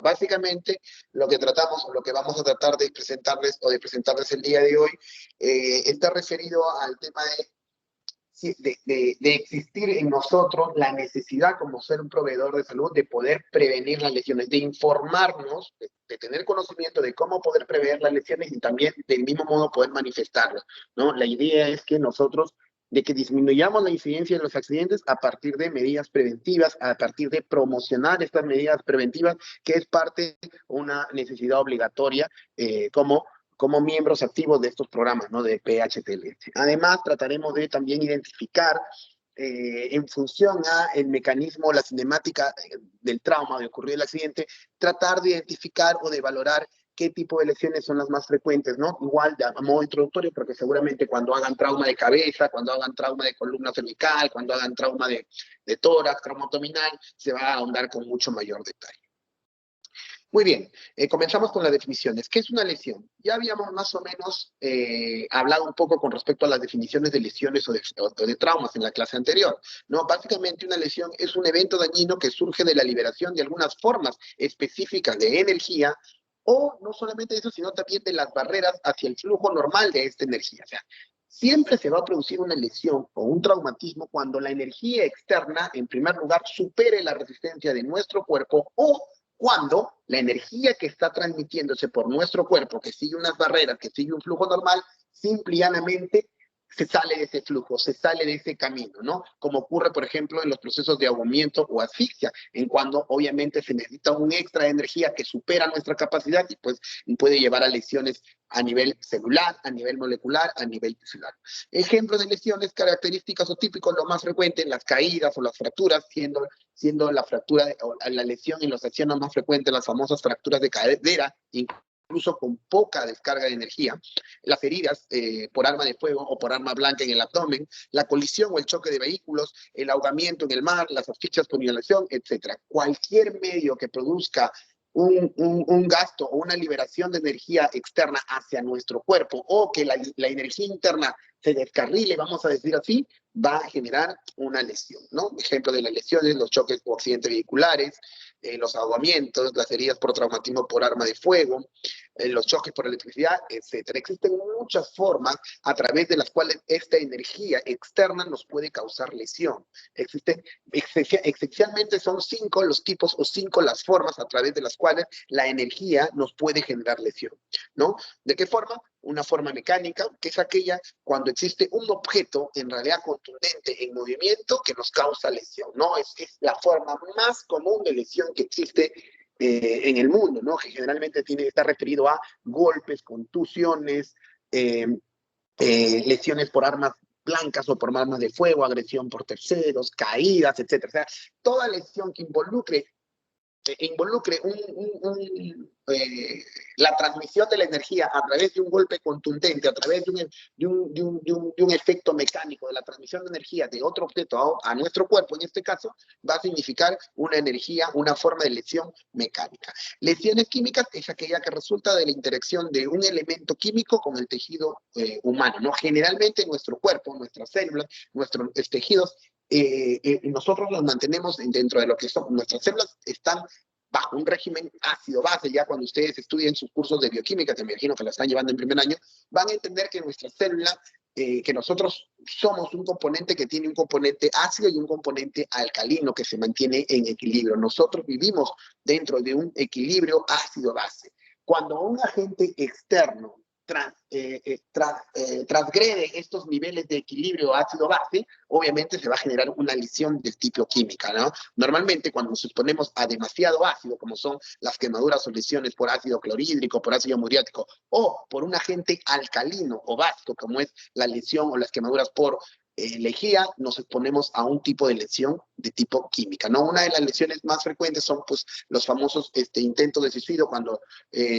Básicamente, lo que tratamos, lo que vamos a tratar de presentarles el día de hoy, está referido al tema de existir en nosotros la necesidad como ser un proveedor de salud de poder prevenir las lesiones, de informarnos, de tener conocimiento de cómo poder prever las lesiones y también del mismo modo poder manifestarlas, ¿no? La idea es que nosotros de que disminuyamos la incidencia de los accidentes a partir de medidas preventivas, a partir de promocionar estas medidas preventivas, que es parte de una necesidad obligatoria como miembros activos de estos programas, ¿no? De PHTLS. Además, trataremos de también identificar en función a el mecanismo, la cinemática del trauma de ocurrir el accidente, tratar de identificar o de valorar qué tipo de lesiones son las más frecuentes, ¿no? Igual, a modo introductorio, porque seguramente cuando hagan trauma de cabeza, cuando hagan trauma de columna cervical, cuando hagan trauma de tórax, trauma abdominal, se va a ahondar con mucho mayor detalle. Muy bien, comenzamos con las definiciones. ¿Qué es una lesión? Ya habíamos más o menos hablado un poco con respecto a las definiciones de lesiones o de traumas en la clase anterior, ¿no? Básicamente una lesión es un evento dañino que surge de la liberación de algunas formas específicas de energía, o no solamente eso, sino también de las barreras hacia el flujo normal de esta energía. O sea, siempre se va a producir una lesión o un traumatismo cuando la energía externa, en primer lugar, supere la resistencia de nuestro cuerpo, o cuando la energía que está transmitiéndose por nuestro cuerpo, que sigue unas barreras, que sigue un flujo normal, simple y llanamente se sale de ese flujo, se sale de ese camino, ¿no? Como ocurre, por ejemplo, en los procesos de ahogamiento o asfixia, en cuando obviamente se necesita un extra de energía que supera nuestra capacidad y pues puede llevar a lesiones a nivel celular, a nivel molecular, a nivel tisular. Ejemplos de lesiones características o típicos, lo más frecuente, las caídas o las fracturas, siendo la fractura o la lesión en los acciones más frecuentes, las famosas fracturas de cadera, incluso con poca descarga de energía, las heridas por arma de fuego o por arma blanca en el abdomen, la colisión o el choque de vehículos, el ahogamiento en el mar, las asfixias por inhalación, etc. Cualquier medio que produzca un gasto o una liberación de energía externa hacia nuestro cuerpo, o que la energía interna se descarrile, vamos a decir así, va a generar una lesión, ¿no? Ejemplo de las lesiones, los choques por accidentes vehiculares, los ahogamientos, las heridas por traumatismo por arma de fuego, los choques por electricidad, etc. Existen muchas formas a través de las cuales esta energía externa nos puede causar lesión. Existen, esencialmente son 5 los tipos o 5 las formas a través de las cuales la energía nos puede generar lesión, ¿no? ¿De qué forma? Una forma mecánica, que es aquella cuando existe un objeto en realidad contundente en movimiento que nos causa lesión, ¿no? Es la forma más común de lesión que existe en el mundo, ¿no? Que generalmente está referido a golpes, contusiones, lesiones por armas blancas o por armas de fuego, agresión por terceros, caídas, etc. O sea, toda lesión que involucre la transmisión de la energía a través de un golpe contundente, a través de un efecto mecánico, de la transmisión de energía de otro objeto a nuestro cuerpo, en este caso, va a significar una energía, una forma de lesión mecánica. Lesiones químicas es aquella que resulta de la interacción de un elemento químico con el tejido humano, ¿no? Generalmente nuestro cuerpo, nuestras células, nuestros tejidos, nosotros los mantenemos dentro de lo que son nuestras células, están bajo un régimen ácido-base. Ya cuando ustedes estudien sus cursos de bioquímica, que me imagino que la están llevando en primer año, van a entender que nuestra célula, que nosotros somos un componente que tiene un componente ácido y un componente alcalino que se mantiene en equilibrio. Nosotros vivimos dentro de un equilibrio ácido-base. Cuando un agente externo transgrede estos niveles de equilibrio ácido-base, obviamente se va a generar una lesión del tipo química, ¿no? Normalmente cuando nos exponemos a demasiado ácido, como son las quemaduras o lesiones por ácido clorhídrico, por ácido muriático, o por un agente alcalino o básico, como es la lesión o las quemaduras por lejía, nos exponemos a un tipo de lesión de tipo química, ¿no? Una de las lesiones más frecuentes son pues los famosos intentos de suicidio, cuando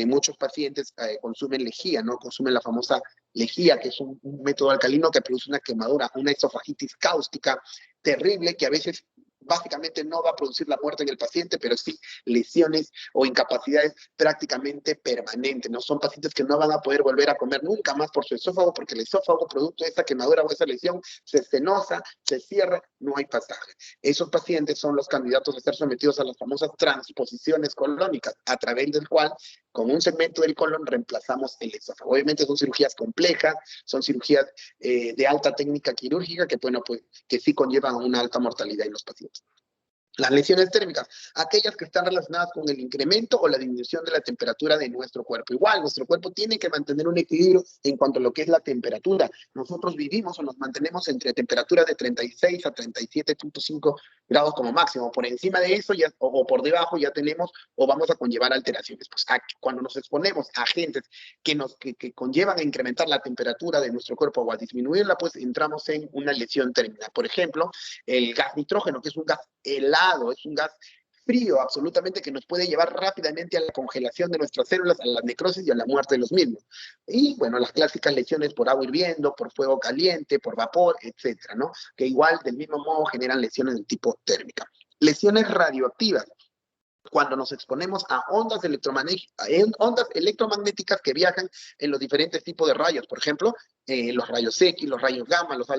muchos pacientes consumen lejía, ¿no? Consumen la famosa lejía, que es un método alcalino que produce una quemadura, una esofagitis cáustica terrible, que a veces básicamente no va a producir la muerte en el paciente, pero sí lesiones o incapacidades prácticamente permanentes, ¿no? Son pacientes que no van a poder volver a comer nunca más por su esófago, porque el esófago, producto de esa quemadura o esa lesión, se estenosa, se cierra, no hay pasaje. Esos pacientes son los candidatos a ser sometidos a las famosas transposiciones colónicas, a través del cual, con un segmento del colon, reemplazamos el esófago. Obviamente son cirugías complejas, son cirugías de alta técnica quirúrgica que, bueno, pues, que sí conllevan una alta mortalidad en los pacientes. Las lesiones térmicas, aquellas que están relacionadas con el incremento o la disminución de la temperatura de nuestro cuerpo. Igual, nuestro cuerpo tiene que mantener un equilibrio en cuanto a lo que es la temperatura. Nosotros vivimos o nos mantenemos entre temperaturas de 36 a 37.5 grados como máximo. Por encima de eso ya, o por debajo ya tenemos o vamos a conllevar alteraciones. Pues cuando nos exponemos a agentes que conllevan a incrementar la temperatura de nuestro cuerpo o a disminuirla, pues entramos en una lesión térmica. Por ejemplo, el gas nitrógeno, que es un gas helado, es un gas frío absolutamente que nos puede llevar rápidamente a la congelación de nuestras células, a la necrosis y a la muerte de los mismos. Y bueno, las clásicas lesiones por agua hirviendo, por fuego caliente, por vapor, etcétera, ¿no? Que igual del mismo modo generan lesiones del tipo térmica. Lesiones radioactivas, cuando nos exponemos a ondas electromagnéticas que viajan en los diferentes tipos de rayos, por ejemplo, los rayos X, los rayos gamma, los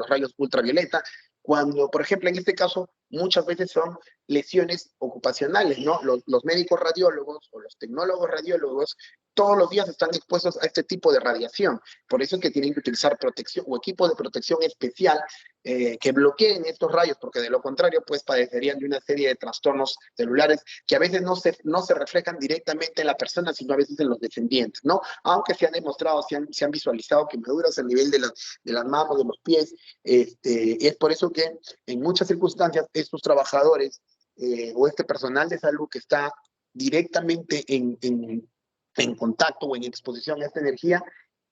rayos ultravioleta, cuando, por ejemplo, en este caso, muchas veces son lesiones ocupacionales, ¿no? Los médicos radiólogos o los tecnólogos radiólogos todos los días están expuestos a este tipo de radiación. Por eso es que tienen que utilizar protección o equipo de protección especial que bloqueen estos rayos, porque de lo contrario, pues padecerían de una serie de trastornos celulares que a veces no se reflejan directamente en la persona, sino a veces en los descendientes, ¿no? Aunque se han demostrado, se han visualizado quemaduras a nivel de las manos, de los pies. Es por eso que en muchas circunstancias estos trabajadores o este personal de salud que está directamente en contacto o en exposición a esta energía,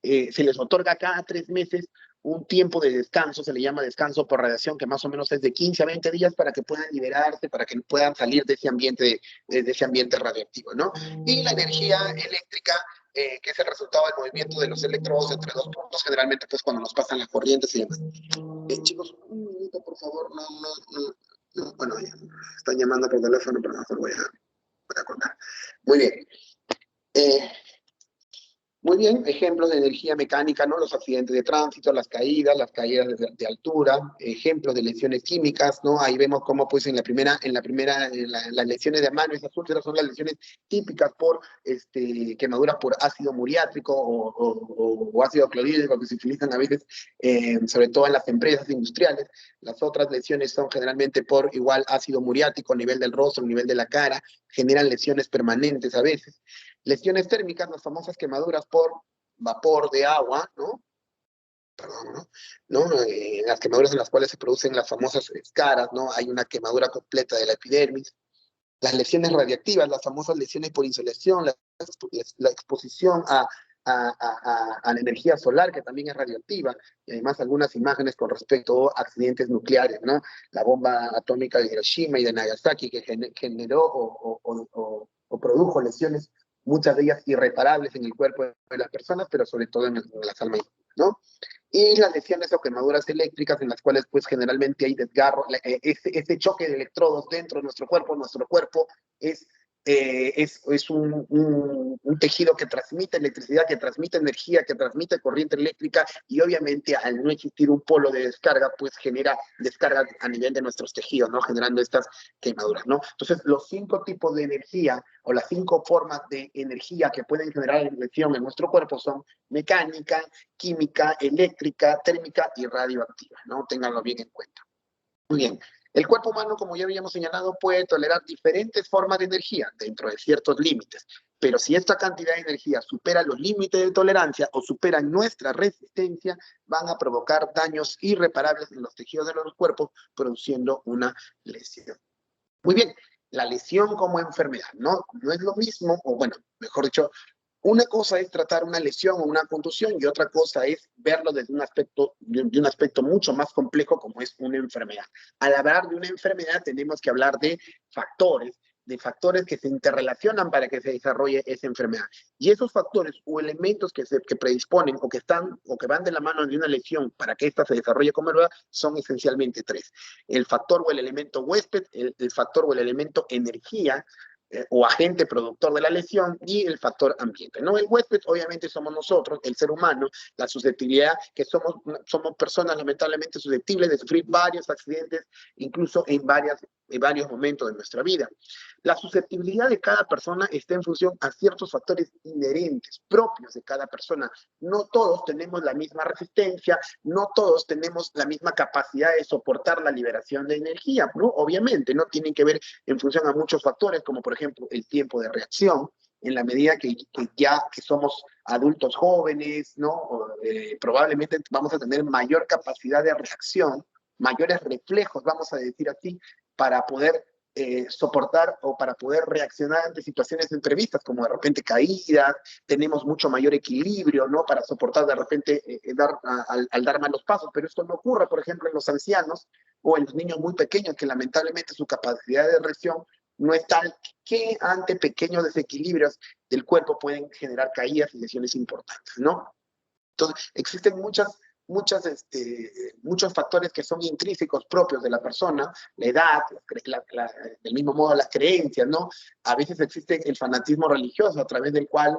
se les otorga cada 3 meses un tiempo de descanso, se le llama descanso por radiación, que más o menos es de 15 a 20 días para que puedan liberarse, para que puedan salir de ese ambiente radioactivo, ¿no? Y la energía eléctrica, que es el resultado del movimiento de los electrodos entre dos puntos, generalmente pues cuando nos pasan la corriente se llama. Chicos, un minuto por favor, no, bueno, ya, están llamando por teléfono, pero mejor voy a contar. Muy bien. Muy bien, ejemplos de energía mecánica, ¿no? Los accidentes de tránsito, las caídas de altura, ejemplos de lesiones químicas, ¿no? Ahí vemos cómo, pues, las lesiones de mano, esas úlceras son las lesiones típicas por quemaduras por ácido muriátrico o ácido clorhídrico que se utilizan a veces, sobre todo en las empresas industriales. Las otras lesiones son generalmente por igual ácido muriático a nivel del rostro, a nivel de la cara, generan lesiones permanentes a veces. Lesiones térmicas, las famosas quemaduras por vapor de agua, ¿no? Perdón, ¿no? Las quemaduras en las cuales se producen las famosas escaras, ¿no? Hay una quemadura completa de la epidermis. Las lesiones radiactivas, las famosas lesiones por insolación, la exposición a la energía solar, que también es radioactiva, y además algunas imágenes con respecto a accidentes nucleares, ¿no? La bomba atómica de Hiroshima y de Nagasaki, que generó o produjo lesiones, muchas de ellas irreparables en el cuerpo de las personas, pero sobre todo en las almas, ¿no? Y las lesiones o quemaduras eléctricas en las cuales pues generalmente hay desgarro, ese choque de electrodos dentro de nuestro cuerpo es un tejido que transmite electricidad, que transmite energía, que transmite corriente eléctrica y obviamente al no existir un polo de descarga, pues genera descarga a nivel de nuestros tejidos, ¿no? Generando estas quemaduras, ¿no? Entonces, los 5 tipos de energía o las 5 formas de energía que pueden generar lesión en nuestro cuerpo son mecánica, química, eléctrica, térmica y radioactiva, ¿no? Ténganlo bien en cuenta. Muy bien. El cuerpo humano, como ya habíamos señalado, puede tolerar diferentes formas de energía dentro de ciertos límites, pero si esta cantidad de energía supera los límites de tolerancia o supera nuestra resistencia, van a provocar daños irreparables en los tejidos de los cuerpos, produciendo una lesión. Muy bien, la lesión como enfermedad, ¿no? No es lo mismo, o bueno, mejor dicho, una cosa es tratar una lesión o una contusión y otra cosa es verlo desde un aspecto mucho más complejo como es una enfermedad. Al hablar de una enfermedad tenemos que hablar de factores de factores que se interrelacionan para que se desarrolle esa enfermedad. Y esos factores o elementos que predisponen o que están o que van de la mano de una lesión para que ésta se desarrolle como enfermedad son esencialmente tres. El factor o el elemento huésped, el factor o el elemento energía, o agente productor de la lesión, y el factor ambiente, ¿no? El huésped obviamente somos nosotros, el ser humano, la susceptibilidad, que somos personas lamentablemente susceptibles de sufrir varios accidentes, incluso en varios momentos de nuestra vida. La susceptibilidad de cada persona está en función a ciertos factores inherentes, propios de cada persona. No todos tenemos la misma resistencia, no todos tenemos la misma capacidad de soportar la liberación de energía, ¿no? Obviamente, ¿no? Tienen que ver en función a muchos factores, como por ejemplo el tiempo de reacción. En la medida que somos adultos jóvenes, ¿no? Probablemente vamos a tener mayor capacidad de reacción, mayores reflejos, vamos a decir así, para poder soportar o para poder reaccionar ante situaciones imprevistas, como de repente caídas, tenemos mucho mayor equilibrio, ¿no? Para soportar de repente al dar malos pasos, pero esto no ocurre, por ejemplo, en los ancianos o en los niños muy pequeños, que lamentablemente su capacidad de reacción no es tal, que ante pequeños desequilibrios del cuerpo pueden generar caídas y lesiones importantes, ¿no? Entonces, existen muchos factores que son intrínsecos propios de la persona, la edad, del mismo modo las creencias, ¿no? A veces existe el fanatismo religioso a través del cual,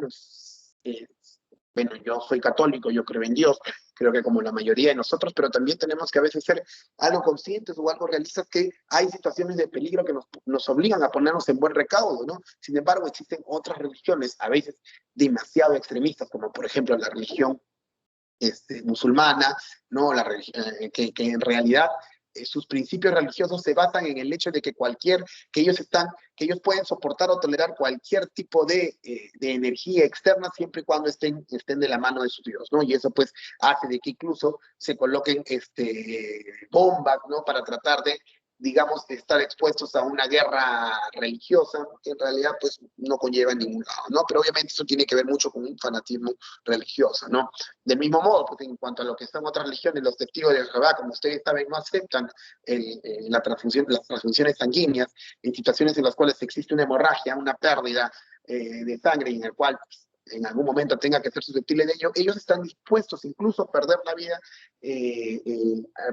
bueno, yo soy católico, yo creo en Dios, creo que como la mayoría de nosotros, pero también tenemos que a veces ser algo conscientes o algo realistas, que hay situaciones de peligro que nos obligan a ponernos en buen recaudo, ¿no? Sin embargo, existen otras religiones, a veces demasiado extremistas, como por ejemplo la religión musulmana, ¿no? Que en realidad sus principios religiosos se basan en el hecho de que ellos pueden soportar o tolerar cualquier tipo de energía externa siempre y cuando estén de la mano de su Dios, ¿no? Y eso pues hace de que incluso se coloquen bombas, ¿no? Para tratar de, digamos, estar expuestos a una guerra religiosa, que en realidad pues no conlleva a ningún lado, ¿no? Pero obviamente eso tiene que ver mucho con un fanatismo religioso, ¿no? Del mismo modo, pues en cuanto a lo que son otras religiones, los testigos de Jehová, como ustedes saben, no aceptan las transfusiones sanguíneas en situaciones en las cuales existe una hemorragia, una pérdida de sangre, y en el cual pues, en algún momento tenga que ser susceptible de ello, ellos están dispuestos incluso a perder la vida,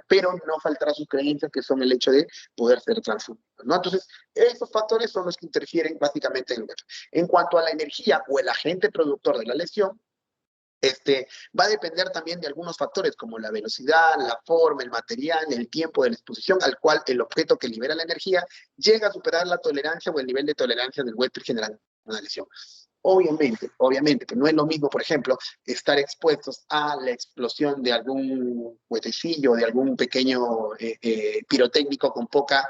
pero no faltará sus creencias, que son el hecho de poder ser transfundidos, ¿no? Entonces, esos factores son los que interfieren básicamente en el cuerpo. En cuanto a la energía o el agente productor de la lesión, va a depender también de algunos factores como la velocidad, la forma, el material, el tiempo de la exposición al cual el objeto que libera la energía llega a superar la tolerancia o el nivel de tolerancia del huésped generando una lesión. Obviamente, que no es lo mismo, por ejemplo, estar expuestos a la explosión de algún huetecillo, de algún pequeño pirotécnico con poca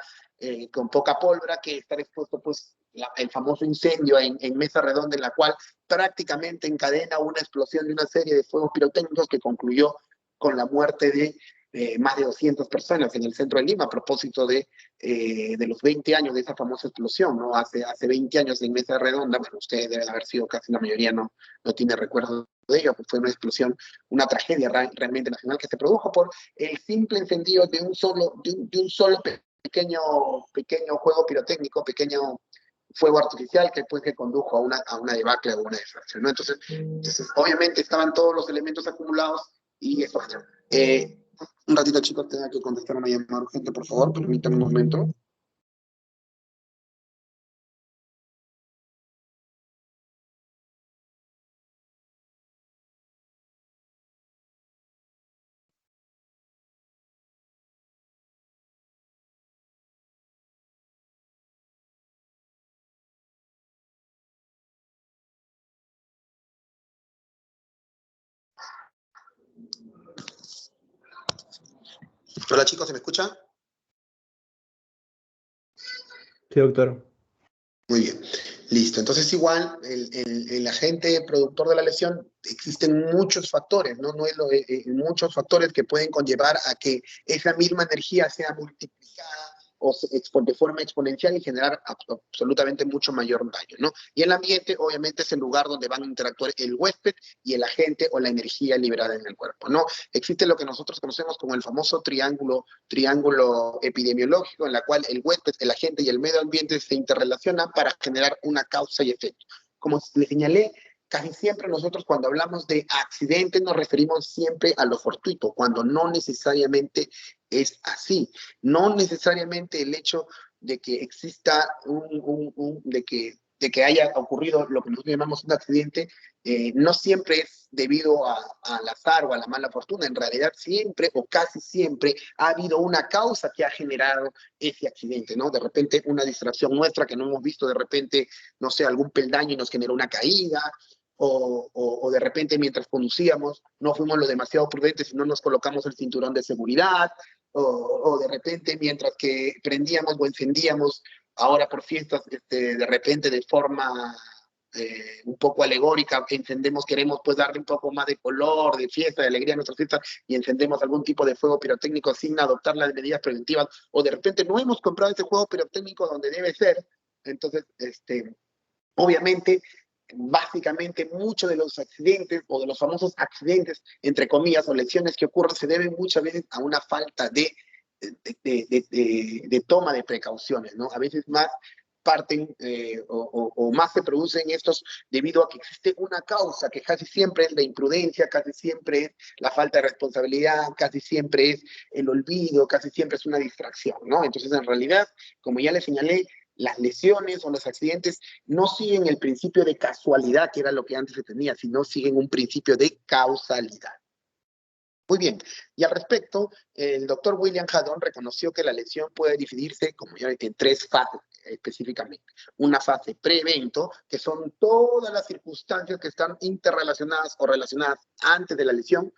pólvora, que estar expuesto, pues, el famoso incendio en Mesa Redonda, en la cual prácticamente encadena una explosión de una serie de fuegos pirotécnicos que concluyó con la muerte de más de 200 personas en el centro de Lima, a propósito de los 20 años de esa famosa explosión, ¿no? Hace 20 años en Mesa Redonda, bueno, ustedes deben haber sido, casi la mayoría no tiene recuerdo de ello, pues fue una explosión, una tragedia realmente nacional, que se produjo por el simple encendido de un solo pequeño juego pirotécnico, pequeño fuego artificial, que pues que condujo a una debacle o una desastre, ¿no? Entonces, obviamente estaban todos los elementos acumulados y eso. Un ratito, chicos, tengo que contestar una llamada urgente, por favor, permítanme un momento. Hola, chicos, ¿se me escucha? Sí, doctor. Muy bien, listo. Entonces, igual, el agente productor de la lesión, existen muchos factores, ¿no? Muchos factores que pueden conllevar a que esa misma energía sea multiplicada de forma exponencial y generar absolutamente mucho mayor daño, ¿no? Y el ambiente, obviamente, es el lugar donde van a interactuar el huésped y el agente o la energía liberada en el cuerpo, ¿no? Existe lo que nosotros conocemos como el famoso triángulo epidemiológico, en la cual el huésped, el agente y el medio ambiente se interrelacionan para generar una causa y efecto. Como les señalé, casi siempre nosotros cuando hablamos de accidentes nos referimos siempre a lo fortuito, cuando no necesariamente es así. No necesariamente el hecho de que exista de que haya ocurrido lo que nosotros llamamos un accidente, no siempre es debido al azar o a la mala fortuna. En realidad siempre o casi siempre ha habido una causa que ha generado ese accidente, ¿no? De repente una distracción nuestra que no hemos visto, de repente, no sé, algún peldaño y nos generó una caída, o de repente mientras conducíamos no fuimos lo demasiado prudentes y no nos colocamos el cinturón de seguridad, o de repente mientras que prendíamos o encendíamos ahora por fiestas, de repente de forma un poco alegórica, encendemos, queremos pues darle un poco más de color, de fiesta, de alegría a nuestras fiestas y encendemos algún tipo de fuego pirotécnico sin adoptar las medidas preventivas, o de repente no hemos comprado ese fuego pirotécnico donde debe ser. Entonces, obviamente, básicamente muchos de los accidentes o de los famosos accidentes, entre comillas, o lesiones que ocurren se deben muchas veces a una falta de toma de precauciones, ¿no? A veces más parten o más se producen estos debido a que existe una causa que casi siempre es la imprudencia, casi siempre es la falta de responsabilidad, casi siempre es el olvido, casi siempre es una distracción, ¿no? Entonces, en realidad, como ya les señalé, las lesiones o los accidentes no siguen el principio de casualidad, que era lo que antes se tenía, sino siguen un principio de causalidad. Muy bien, y al respecto, el doctor William Haddon reconoció que la lesión puede dividirse, como ya en tres fases específicamente. Una fase pre-evento, que son todas las circunstancias que están interrelacionadas o relacionadas antes de la lesión,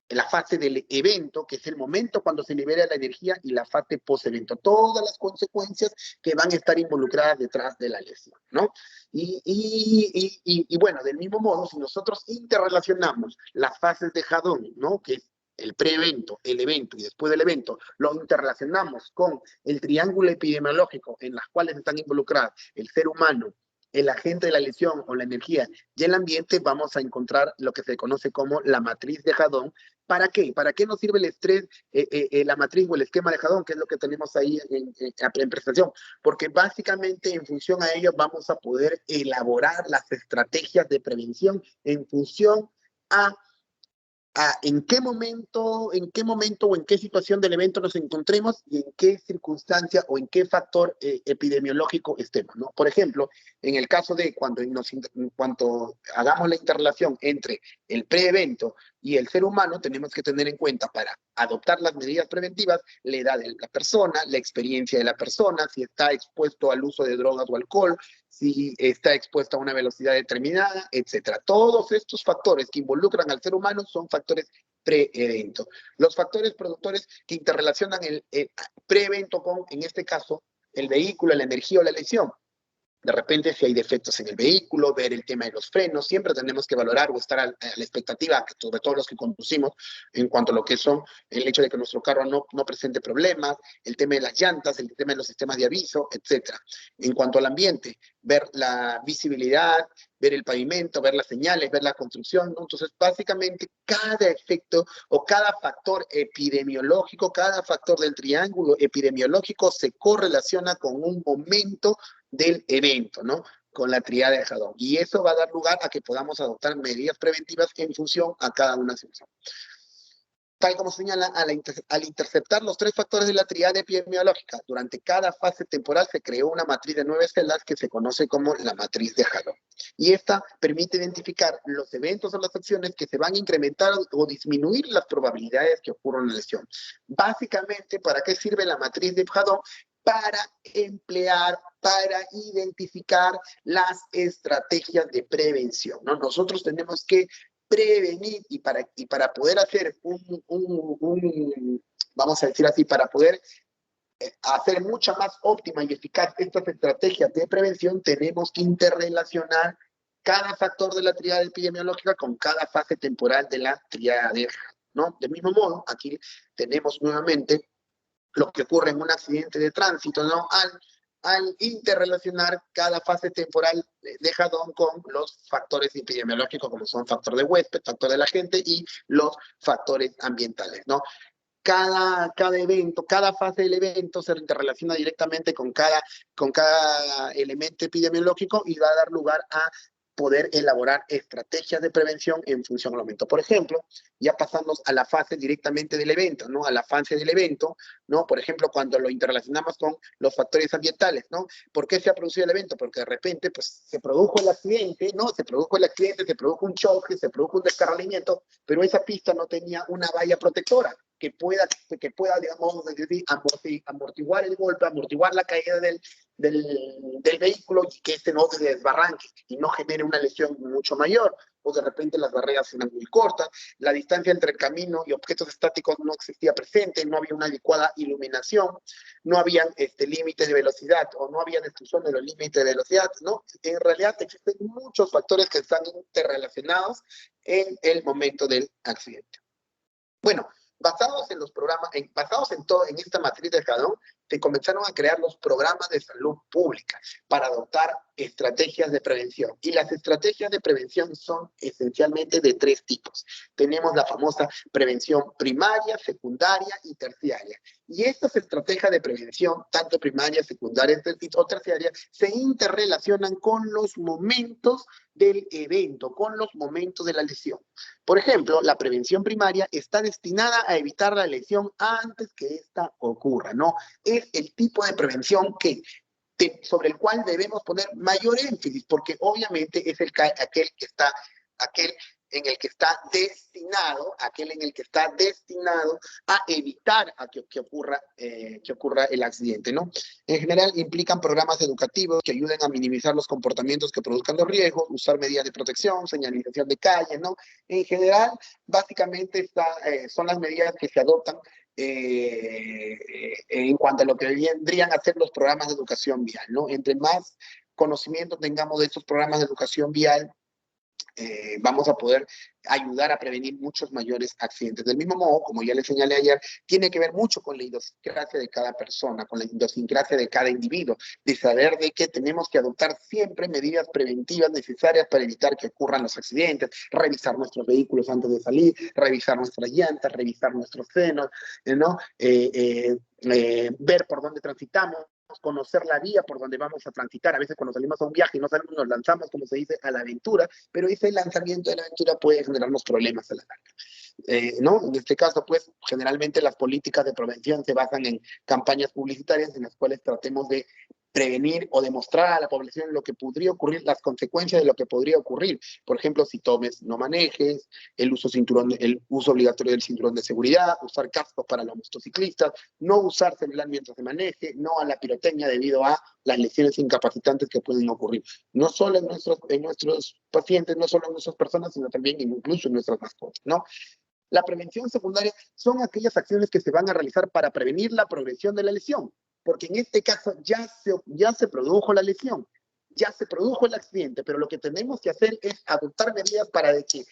la fase del evento, que es el momento cuando se libera la energía, y la fase post-evento, todas las consecuencias que van a estar involucradas detrás de la lesión, ¿no? Y bueno, del mismo modo, si nosotros interrelacionamos las fases de Haddon, ¿no? Que es el pre-evento, el evento y después del evento, lo interrelacionamos con el triángulo epidemiológico en las cuales están involucradas el ser humano, el agente de la lesión o la energía y el ambiente, vamos a encontrar lo que se conoce como la matriz de Haddon. ¿Para qué? ¿Para qué nos sirve el estrés, la matriz o el esquema de Haddon, que es lo que tenemos ahí en presentación? Porque básicamente en función a ello vamos a poder elaborar las estrategias de prevención en función a en qué momento o en qué situación del evento nos encontremos y en qué circunstancia o en qué factor epidemiológico estemos, ¿no? Por ejemplo, en el caso de cuando hagamos la interrelación entre el pre-evento y el ser humano, tenemos que tener en cuenta para adoptar las medidas preventivas la edad de la persona, la experiencia de la persona, si está expuesto al uso de drogas o alcohol, si está expuesto a una velocidad determinada, etcétera. Todos estos factores que involucran al ser humano son factores pre-evento. Los factores productores que interrelacionan el pre-evento con, en este caso, el vehículo, la energía o la lesión. De repente, si hay defectos en el vehículo, ver el tema de los frenos, siempre tenemos que valorar o estar a la expectativa, sobre todo los que conducimos, en cuanto a lo que son el hecho de que nuestro carro no presente problemas, el tema de las llantas, el tema de los sistemas de aviso, etc. En cuanto al ambiente, ver la visibilidad, ver el pavimento, ver las señales, ver la construcción, ¿no? Entonces, básicamente, cada efecto o cada factor epidemiológico, cada factor del triángulo epidemiológico se correlaciona con un momento del evento, ¿no? Con la triada de Haddon. Y eso va a dar lugar a que podamos adoptar medidas preventivas en función a cada una situación. Tal como señala, al interceptar los tres factores de la triada epidemiológica, durante cada fase temporal se creó una matriz de 9 celdas que se conoce como la matriz de Haddon. Y esta permite identificar los eventos o las acciones que se van a incrementar o disminuir las probabilidades que ocurran una lesión. Básicamente, ¿para qué sirve la matriz de Haddon? Para emplear, para identificar las estrategias de prevención, ¿no? Nosotros tenemos que prevenir y para poder hacer vamos a decir así, para poder hacer mucha más óptima y eficaz estas estrategias de prevención, tenemos que interrelacionar cada factor de la triada epidemiológica con cada fase temporal de la triada, ¿no? Del mismo modo, aquí tenemos nuevamente lo que ocurre en un accidente de tránsito, ¿no? Al interrelacionar cada fase temporal de Hadón con los factores epidemiológicos, como son factor de huésped, factor de la gente y los factores ambientales, ¿no? Cada evento, cada fase del evento se interrelaciona directamente con cada elemento epidemiológico y va a dar lugar a poder elaborar estrategias de prevención en función al aumento. Por ejemplo, ya pasamos a la fase directamente del evento, ¿no? A la fase del evento, ¿no? Por ejemplo, cuando lo interrelacionamos con los factores ambientales, ¿no? ¿Por qué se ha producido el evento? Porque de repente, pues, se produjo el accidente, ¿no? Se produjo el accidente, se produjo un choque, se produjo un descarrilamiento, pero esa pista no tenía una valla protectora que pueda digamos, amortiguar el golpe, amortiguar la caída del vehículo y que este no se desbarranque y no genere una lesión mucho mayor. O de repente las barreras eran muy cortas, la distancia entre el camino y objetos estáticos no existía presente, no había una adecuada iluminación, no había límites de velocidad o no había destrucción de los límites de velocidad, ¿no? En realidad existen muchos factores que están interrelacionados en el momento del accidente. Bueno, basados en los programas, basados en todo, en esta matriz de Hadón, se comenzaron a crear los programas de salud pública para adoptar estrategias de prevención. Y las estrategias de prevención son esencialmente de tres tipos. Tenemos la famosa prevención primaria, secundaria y terciaria. Y estas estrategias de prevención, tanto primaria, secundaria o terciaria, se interrelacionan con los momentos del evento, con los momentos de la lesión. Por ejemplo, la prevención primaria está destinada a evitar la lesión antes que ésta ocurra, ¿no? Es el tipo de prevención sobre el cual debemos poner mayor énfasis, porque obviamente es aquel en el que está destinado a evitar que ocurra el accidente, ¿no? En general implican programas educativos que ayuden a minimizar los comportamientos que produzcan los riesgos, usar medidas de protección, señalización de calles, ¿no? En general, básicamente son las medidas que se adoptan en cuanto a lo que vendrían a ser los programas de educación vial, ¿no? Entre más conocimiento tengamos de estos programas de educación vial, vamos a poder ayudar a prevenir muchos mayores accidentes. Del mismo modo, como ya les señalé ayer, tiene que ver mucho con la idiosincrasia de cada persona, con la idiosincrasia de cada individuo, de saber de que tenemos que adoptar siempre medidas preventivas necesarias para evitar que ocurran los accidentes, revisar nuestros vehículos antes de salir, revisar nuestras llantas, revisar nuestros frenos, ¿no? Ver por dónde transitamos, conocer la vía por donde vamos a transitar. A veces cuando salimos a un viaje y no sabemos, nos lanzamos, como se dice, a la aventura, pero ese lanzamiento de la aventura puede generarnos problemas a la larga. ¿No? En este caso, pues, generalmente las políticas de prevención se basan en campañas publicitarias en las cuales tratemos de prevenir o demostrar a la población lo que podría ocurrir, las consecuencias de lo que podría ocurrir. Por ejemplo, si tomes, no manejes, el uso obligatorio del cinturón de seguridad, usar cascos para los motociclistas, no usar celular mientras se maneje, no a la pirotecnia debido a las lesiones incapacitantes que pueden ocurrir. No solo en nuestros pacientes, no solo en nuestras personas, sino también incluso en nuestras mascotas, ¿no? La prevención secundaria son aquellas acciones que se van a realizar para prevenir la progresión de la lesión, porque en este caso ya se produjo la lesión, ya se produjo el accidente, pero lo que tenemos que hacer es adoptar medidas para que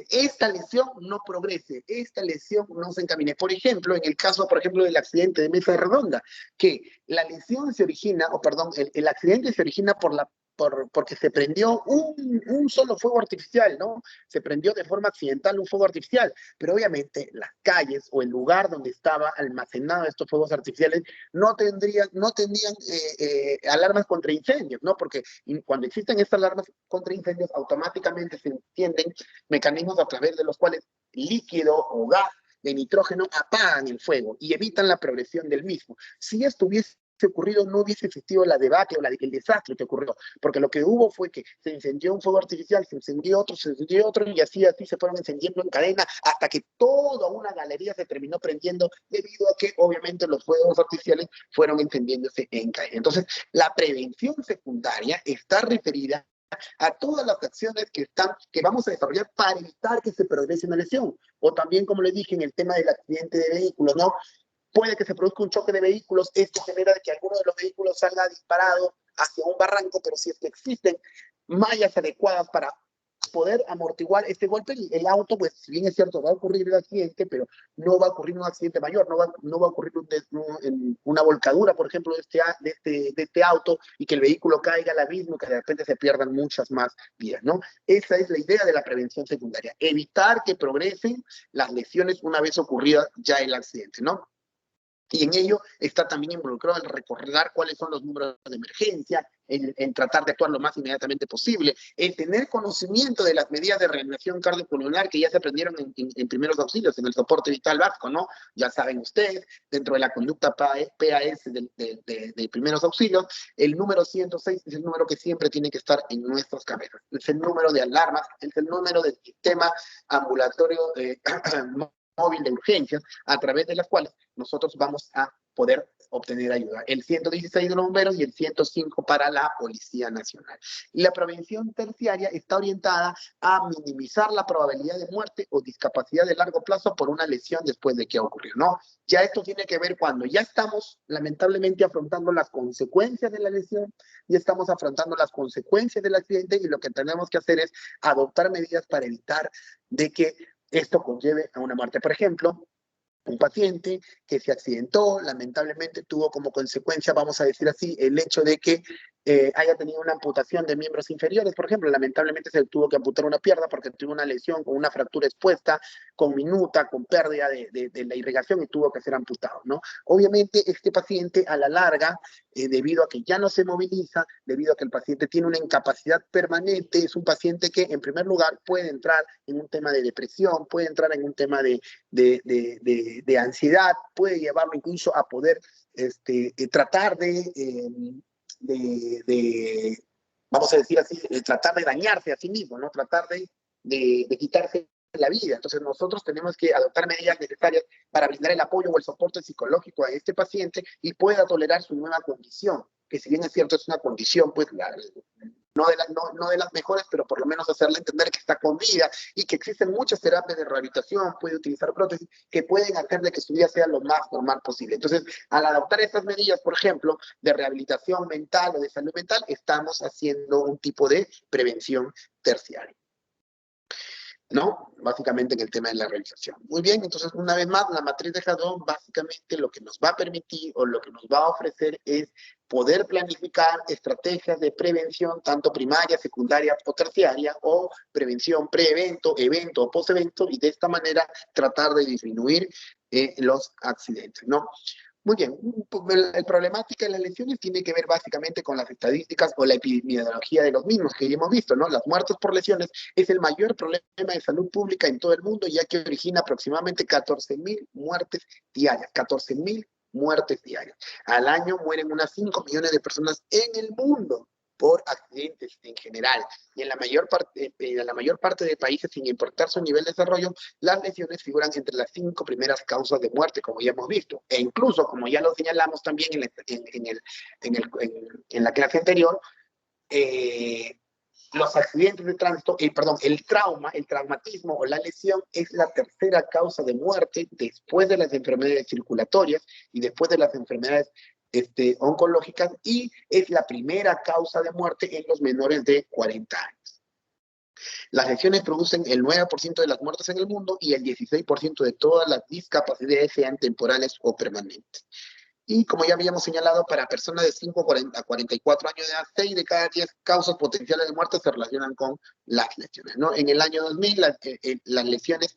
esta lesión no progrese, esta lesión no se encamine. Por ejemplo, en el caso, del accidente de mesa redonda, que la lesión se origina, el accidente se origina porque se prendió un solo fuego artificial, ¿no? Se prendió de forma accidental un fuego artificial, pero obviamente las calles o el lugar donde estaba almacenado estos fuegos artificiales no tendrían alarmas contra incendios, ¿no? Porque cuando existen estas alarmas contra incendios, automáticamente se encienden mecanismos a través de los cuales líquido o gas de nitrógeno apagan el fuego y evitan la progresión del mismo. Si esto hubiese ocurrido, no hubiese existido la debacle o el desastre que ocurrió, porque lo que hubo fue que se incendió un fuego artificial, se incendió otro, y así se fueron encendiendo en cadena hasta que toda una galería se terminó prendiendo debido a que obviamente los fuegos artificiales fueron encendiéndose en cadena. Entonces, la prevención secundaria está referida a todas las acciones que vamos a desarrollar para evitar que se progrese una lesión. O también, como les dije, en el tema del accidente de vehículos, ¿no? Puede que se produzca un choque de vehículos, esto genera que alguno de los vehículos salga disparado hacia un barranco, pero si es que existen mallas adecuadas para poder amortiguar este golpe. El auto, pues, si bien es cierto, va a ocurrir el accidente, pero no va a ocurrir un accidente mayor, no va a ocurrir una volcadura, por ejemplo, de este auto, y que el vehículo caiga al abismo, que de repente se pierdan muchas más vidas, ¿no? Esa es la idea de la prevención secundaria, evitar que progresen las lesiones una vez ocurrida ya el accidente, ¿no? Y en ello está también involucrado el recordar cuáles son los números de emergencia, en tratar de actuar lo más inmediatamente posible, el tener conocimiento de las medidas de reanimación cardiopulmonar que ya se aprendieron en primeros auxilios, en el soporte vital básico, ¿no? Ya saben ustedes, dentro de la conducta PAS de primeros auxilios, el número 106 es el número que siempre tiene que estar en nuestras cabezas. Es el número de alarmas, es el número del sistema ambulatorio móvil de urgencias, a través de las cuales nosotros vamos a poder obtener ayuda. El 116 de los bomberos y el 105 para la Policía Nacional. Y la prevención terciaria está orientada a minimizar la probabilidad de muerte o discapacidad de largo plazo por una lesión después de que ha ocurrido, ¿no? Ya esto tiene que ver cuando ya estamos lamentablemente afrontando las consecuencias de la lesión, ya estamos afrontando las consecuencias del accidente, y lo que tenemos que hacer es adoptar medidas para evitar de que esto conlleve a una muerte. Por ejemplo, un paciente que se accidentó, lamentablemente tuvo como consecuencia, vamos a decir así, el hecho de que haya tenido una amputación de miembros inferiores, por ejemplo, lamentablemente se tuvo que amputar una pierna porque tuvo una lesión con una fractura expuesta, con minuta, con pérdida de la irrigación, y tuvo que ser amputado, ¿no? Obviamente este paciente a la larga, debido a que ya no se moviliza, debido a que el paciente tiene una incapacidad permanente, es un paciente que en primer lugar puede entrar en un tema de depresión, puede entrar en un tema de ansiedad, puede llevarlo incluso a poder tratar vamos a decir así, tratar de dañarse a sí mismo, ¿no? Tratar de quitarse la vida. Entonces nosotros tenemos que adoptar medidas necesarias para brindar el apoyo o el soporte psicológico a este paciente y pueda tolerar su nueva condición, que si bien es cierto es una condición, pues no de las mejores, pero por lo menos hacerle entender que está con vida y que existen muchas terapias de rehabilitación, puede utilizar prótesis, que pueden hacer de que su vida sea lo más normal posible. Entonces, al adoptar estas medidas, por ejemplo, de rehabilitación mental o de salud mental, estamos haciendo un tipo de prevención terciaria, ¿no? Básicamente en el tema de la realización. Muy bien, entonces una vez más, la matriz de Jadot básicamente lo que nos va a permitir o lo que nos va a ofrecer es poder planificar estrategias de prevención, tanto primaria, secundaria o terciaria, o prevención pre-evento, evento o post-evento, y de esta manera tratar de disminuir los accidentes, ¿no? Muy bien, la problemática de las lesiones tiene que ver básicamente con las estadísticas o la epidemiología de los mismos, que ya hemos visto, ¿no? Las muertes por lesiones es el mayor problema de salud pública en todo el mundo, ya que origina aproximadamente 14.000 muertes diarias, 14.000 muertes diarias. Al año mueren unas 5 millones de personas en el mundo por accidentes en general. Y en la mayor parte de países, sin importar su nivel de desarrollo, las lesiones figuran entre las 5 primeras causas de muerte, como ya hemos visto. E incluso, como ya lo señalamos también en la clase anterior, los accidentes de tránsito, el traumatismo o la lesión es la tercera causa de muerte después de las enfermedades circulatorias y después de las enfermedades oncológicas, y es la primera causa de muerte en los menores de 40 años. Las lesiones producen el 9% de las muertes en el mundo y el 16% de todas las discapacidades, sean temporales o permanentes. Y como ya habíamos señalado, para personas de 5 a 44 años de edad, 6 de cada 10 causas potenciales de muerte se relacionan con las lesiones, ¿no? En el año 2000, las lesiones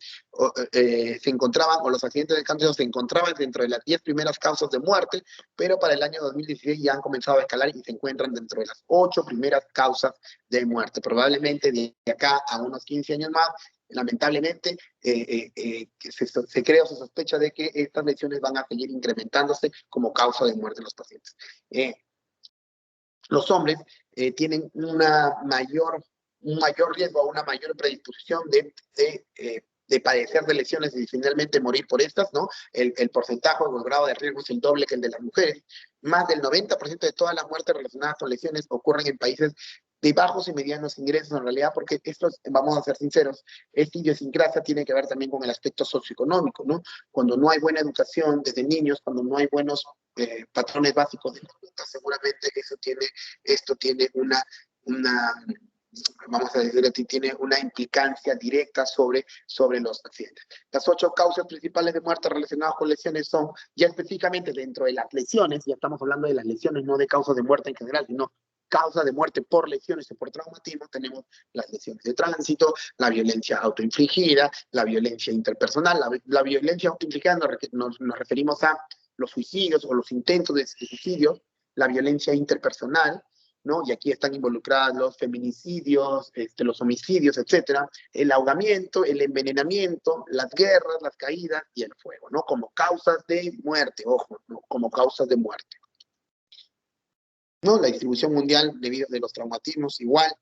se encontraban, o los accidentes de tránsito se encontraban dentro de las 10 primeras causas de muerte, pero para el año 2016 ya han comenzado a escalar y se encuentran dentro de las 8 primeras causas de muerte. Probablemente de acá a unos 15 años más, lamentablemente, se cree o se sospecha de que estas lesiones van a seguir incrementándose como causa de muerte de los pacientes. Los hombres tienen un mayor riesgo, una mayor predisposición de padecer de lesiones y finalmente morir por estas, ¿no? El porcentaje o el grado de riesgo es el doble que el de las mujeres. Más del 90% de todas las muertes relacionadas con lesiones ocurren en países de bajos y medianos ingresos, en realidad, porque esto, vamos a ser sinceros, esta idiosincrasia tiene que ver también con el aspecto socioeconómico, ¿no? Cuando no hay buena educación desde niños, cuando no hay buenos patrones básicos de conducta, seguramente esto tiene vamos a decir, tiene una implicancia directa sobre los accidentes. Las 8 causas principales de muerte relacionadas con lesiones son, ya específicamente dentro de las lesiones, ya estamos hablando de las lesiones, no de causas de muerte en general, sino causas de muerte por lesiones o por traumatismo, tenemos las lesiones de tránsito, la violencia autoinfligida, la violencia interpersonal. La violencia autoinfligida nos referimos a los suicidios o los intentos de suicidio, la violencia interpersonal, ¿no? Y aquí están involucrados los feminicidios, los homicidios, etcétera, el ahogamiento, el envenenamiento, las guerras, las caídas y el fuego, ¿no? Como causas de muerte, ojo, ¿no? Como causas de muerte. ¿No? La distribución mundial debido a los traumatismos, igual,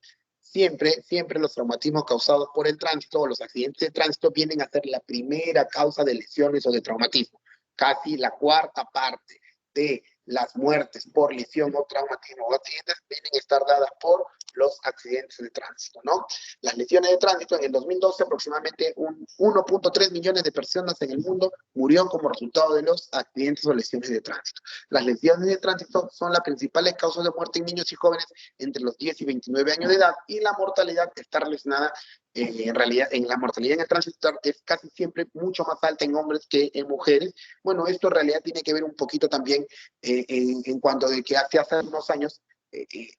siempre los traumatismos causados por el tránsito o los accidentes de tránsito vienen a ser la primera causa de lesiones o de traumatismo. Casi la cuarta parte de las muertes por lesión o traumatismo o accidentes vienen a estar dadas por los accidentes de tránsito, ¿no? Las lesiones de tránsito, en el 2012 aproximadamente 1.3 millones de personas en el mundo murieron como resultado de los accidentes o lesiones de tránsito. Las lesiones de tránsito son las principales causas de muerte en niños y jóvenes entre los 10 y 29 años de edad, y la mortalidad está relacionada, en realidad, en la mortalidad en el tránsito es casi siempre mucho más alta en hombres que en mujeres. Bueno, esto en realidad tiene que ver un poquito también en cuanto de que hace unos años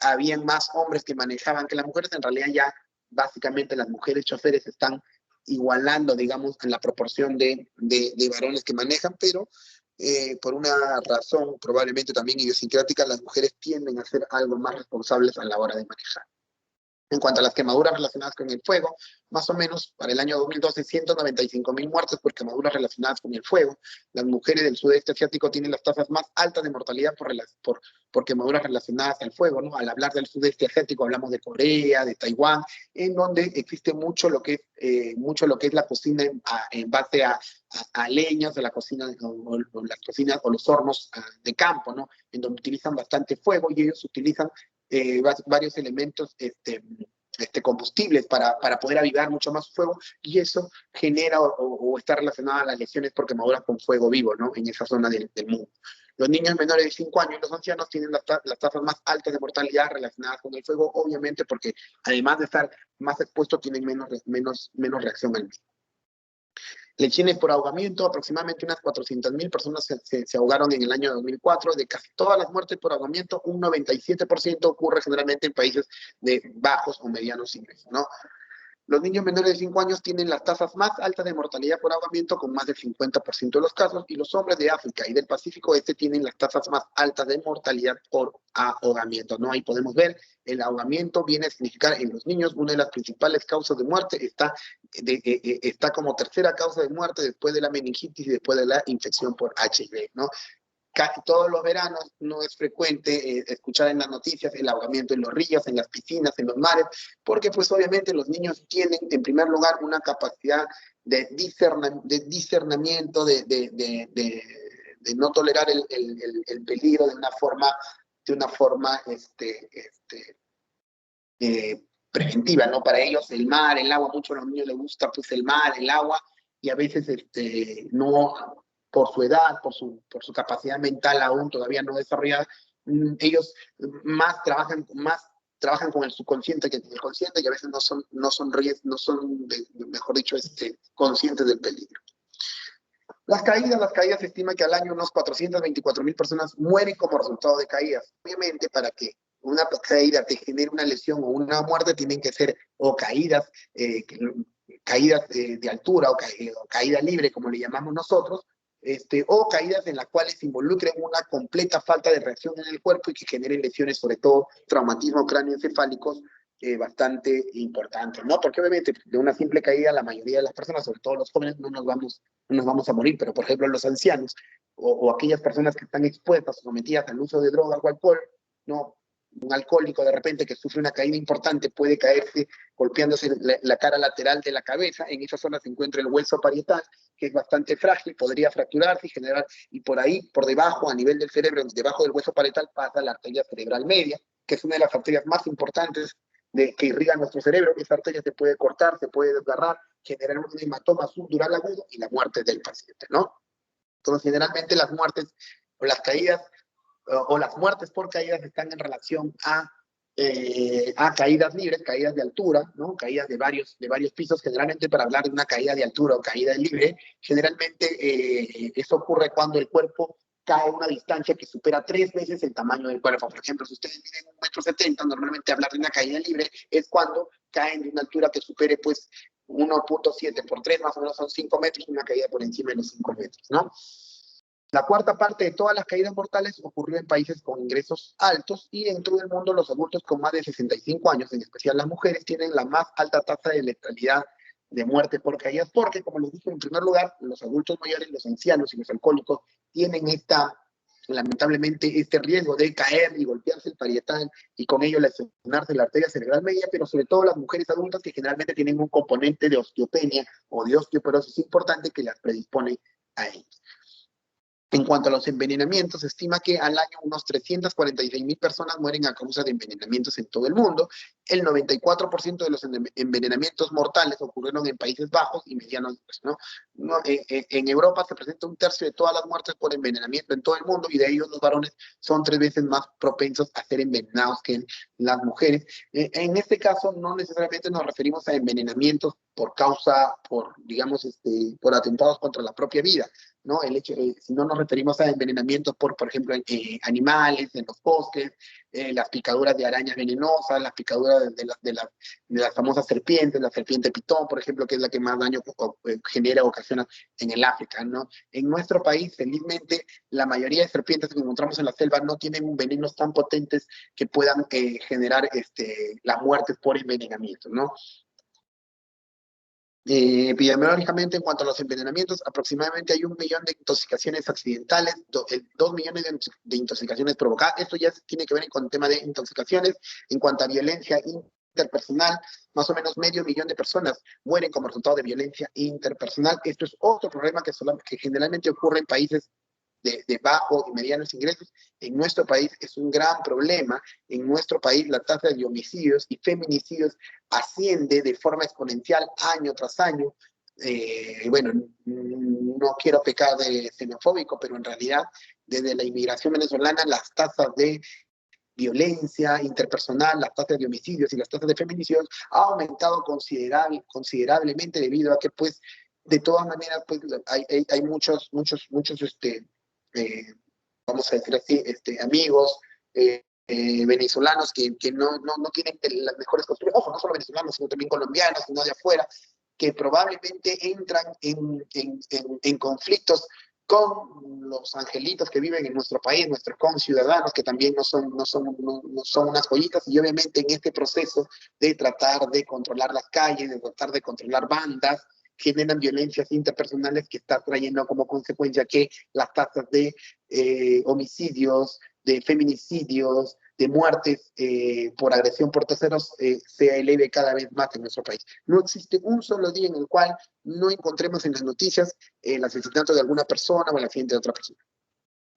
habían más hombres que manejaban que las mujeres. En realidad ya básicamente las mujeres choferes están igualando, digamos, en la proporción de varones que manejan, pero por una razón probablemente también idiosincrática, las mujeres tienden a ser algo más responsables a la hora de manejar. En cuanto a las quemaduras relacionadas con el fuego, más o menos para el año 2012, 195.000 muertes por quemaduras relacionadas con el fuego. Las mujeres del sudeste asiático tienen las tasas más altas de mortalidad por quemaduras relacionadas al fuego, ¿no? Al hablar del sudeste asiático hablamos de Corea, de Taiwán, en donde existe mucho lo que es la cocina en base a leños, de la cocina, o las cocinas o los hornos de campo, ¿no? En donde utilizan bastante fuego, y ellos utilizan varios elementos combustibles para poder avivar mucho más fuego, y eso genera o está relacionado a las lesiones por quemaduras con fuego vivo, ¿no? En esa zona del mundo. Los niños menores de 5 años y los ancianos tienen las tasas más altas de mortalidad relacionadas con el fuego, obviamente porque además de estar más expuestos tienen menos reacción al mismo. Lesiones por ahogamiento, aproximadamente unas 400.000 personas se ahogaron en el año 2004. De casi todas las muertes por ahogamiento, un 97% ocurre generalmente en países de bajos o medianos ingresos, ¿no? Los niños menores de 5 años tienen las tasas más altas de mortalidad por ahogamiento, con más del 50% de los casos, y los hombres de África y del Pacífico tienen las tasas más altas de mortalidad por ahogamiento, ¿no? Ahí podemos ver, el ahogamiento viene a significar en los niños una de las principales causas de muerte, está como tercera causa de muerte después de la meningitis y después de la infección por HIV, ¿no? Casi todos los veranos no es frecuente escuchar en las noticias el ahogamiento en los ríos, en las piscinas, en los mares, porque pues obviamente los niños tienen en primer lugar una capacidad de discernimiento, de no tolerar el peligro de una forma preventiva, ¿no? Para ellos el mar, el agua, mucho a los niños les gusta pues el mar, el agua, y a veces no, por su edad, por su capacidad mental aún todavía no desarrollada, ellos trabajan con el subconsciente que con el consciente, y a veces no son mejor dicho, conscientes del peligro. Las caídas se estima que al año unos 424.000 personas mueren como resultado de caídas. Obviamente, para que una caída te genere una lesión o una muerte, tienen que ser o caídas de altura o caída libre, como le llamamos nosotros, o caídas en las cuales se involucren una completa falta de reacción en el cuerpo y que generen lesiones, sobre todo traumatismos cráneoencefálicos, bastante importantes, ¿no? Porque obviamente de una simple caída la mayoría de las personas, sobre todo los jóvenes, no nos vamos a morir, pero por ejemplo los ancianos o aquellas personas que están expuestas o sometidas al uso de drogas o alcohol, ¿no? Un alcohólico de repente que sufre una caída importante puede caerse golpeándose la cara lateral de la cabeza. En esa zona se encuentra el hueso parietal, que es bastante frágil, podría fracturarse y por ahí, por debajo, a nivel del cerebro, debajo del hueso parietal, pasa la arteria cerebral media, que es una de las arterias más importantes que irriga nuestro cerebro. Esa arteria se puede cortar, se puede desgarrar, generar un hematoma subdural agudo y la muerte del paciente, ¿no? Entonces, generalmente las muertes o las caídas o las muertes por caídas están en relación a a caídas libres, caídas de altura, ¿no? Caídas de varios pisos. Generalmente, para hablar de una caída de altura o caída libre, generalmente eso ocurre cuando el cuerpo cae a una distancia que supera 3 veces el tamaño del cuerpo. Por ejemplo, si ustedes miden 1,70 m, normalmente hablar de una caída libre es cuando caen de una altura que supere pues 1,7 por 3, más o menos son 5 metros, una caída por encima de los 5 metros, ¿no? La cuarta parte de todas las caídas mortales ocurrió en países con ingresos altos, y en todo el mundo los adultos con más de 65 años, en especial las mujeres, tienen la más alta tasa de letalidad de muerte por caídas, porque, como les dije, en primer lugar, los adultos mayores, los ancianos y los alcohólicos tienen lamentablemente, este riesgo de caer y golpearse el parietal y con ello lesionarse la arteria cerebral media, pero sobre todo las mujeres adultas, que generalmente tienen un componente de osteopenia o de osteoporosis importante que las predispone a ello. En cuanto a los envenenamientos, se estima que al año unos 346.000 personas mueren a causa de envenenamientos en todo el mundo. El 94% de los envenenamientos mortales ocurrieron en Países Bajos y medianos, ¿no? En Europa se presenta 1/3 de todas las muertes por envenenamiento en todo el mundo, y de ellos los varones son 3 veces más propensos a ser envenenados que las mujeres. En este caso, no necesariamente nos referimos a envenenamientos digamos, por atentados contra la propia vida, ¿no? Si no nos referimos a envenenamientos por ejemplo, animales en los bosques, las picaduras de arañas venenosas, las picaduras de las famosas serpientes, la serpiente pitón, por ejemplo, que es la que más daño genera o ocasiona en el África, ¿no? En nuestro país, felizmente, la mayoría de serpientes que encontramos en la selva no tienen venenos tan potentes que puedan generar las muertes por envenenamiento, ¿no? Epidemiológicamente, en cuanto a los envenenamientos, aproximadamente hay 1 millón de intoxicaciones accidentales, 2 millones de intoxicaciones provocadas. Esto ya tiene que ver con el tema de intoxicaciones. En cuanto a violencia interpersonal, más o menos 500.000 de personas mueren como resultado de violencia interpersonal. Esto es otro problema que generalmente ocurre en países de bajos y medianos ingresos. En nuestro país es un gran problema. En nuestro país la tasa de homicidios y feminicidios asciende de forma exponencial año tras año. Bueno, no quiero pecar de xenofóbico, pero en realidad desde la inmigración venezolana las tasas de violencia interpersonal, las tasas de homicidios y las tasas de feminicidios ha aumentado considerablemente, debido a que, pues, de todas maneras, pues, hay muchos, vamos a decir así, amigos venezolanos que no tienen las mejores costumbres. Ojo, no solo venezolanos, sino también colombianos, sino de afuera, que probablemente entran en conflictos con los angelitos que viven en nuestro país, nuestros conciudadanos, que también no son unas joyitas, y obviamente en este proceso de tratar de controlar las calles, de tratar de controlar bandas, generan violencias interpersonales, que está trayendo como consecuencia que las tasas de homicidios, de feminicidios, de muertes por agresión por terceros se eleve cada vez más en nuestro país. No existe un solo día en el cual no encontremos en las noticias el asesinato de alguna persona o el accidente de otra persona.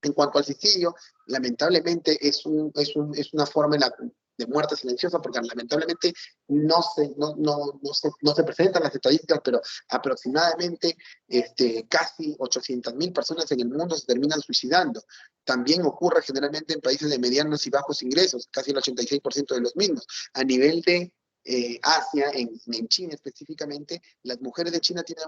En cuanto al suicidio, lamentablemente es una forma de muerte silenciosa, porque lamentablemente no se presentan las estadísticas, pero aproximadamente casi 800.000 personas en el mundo se terminan suicidando. También ocurre generalmente en países de medianos y bajos ingresos, casi el 86% de los mismos. A nivel de Asia, en China específicamente, las mujeres de China tienen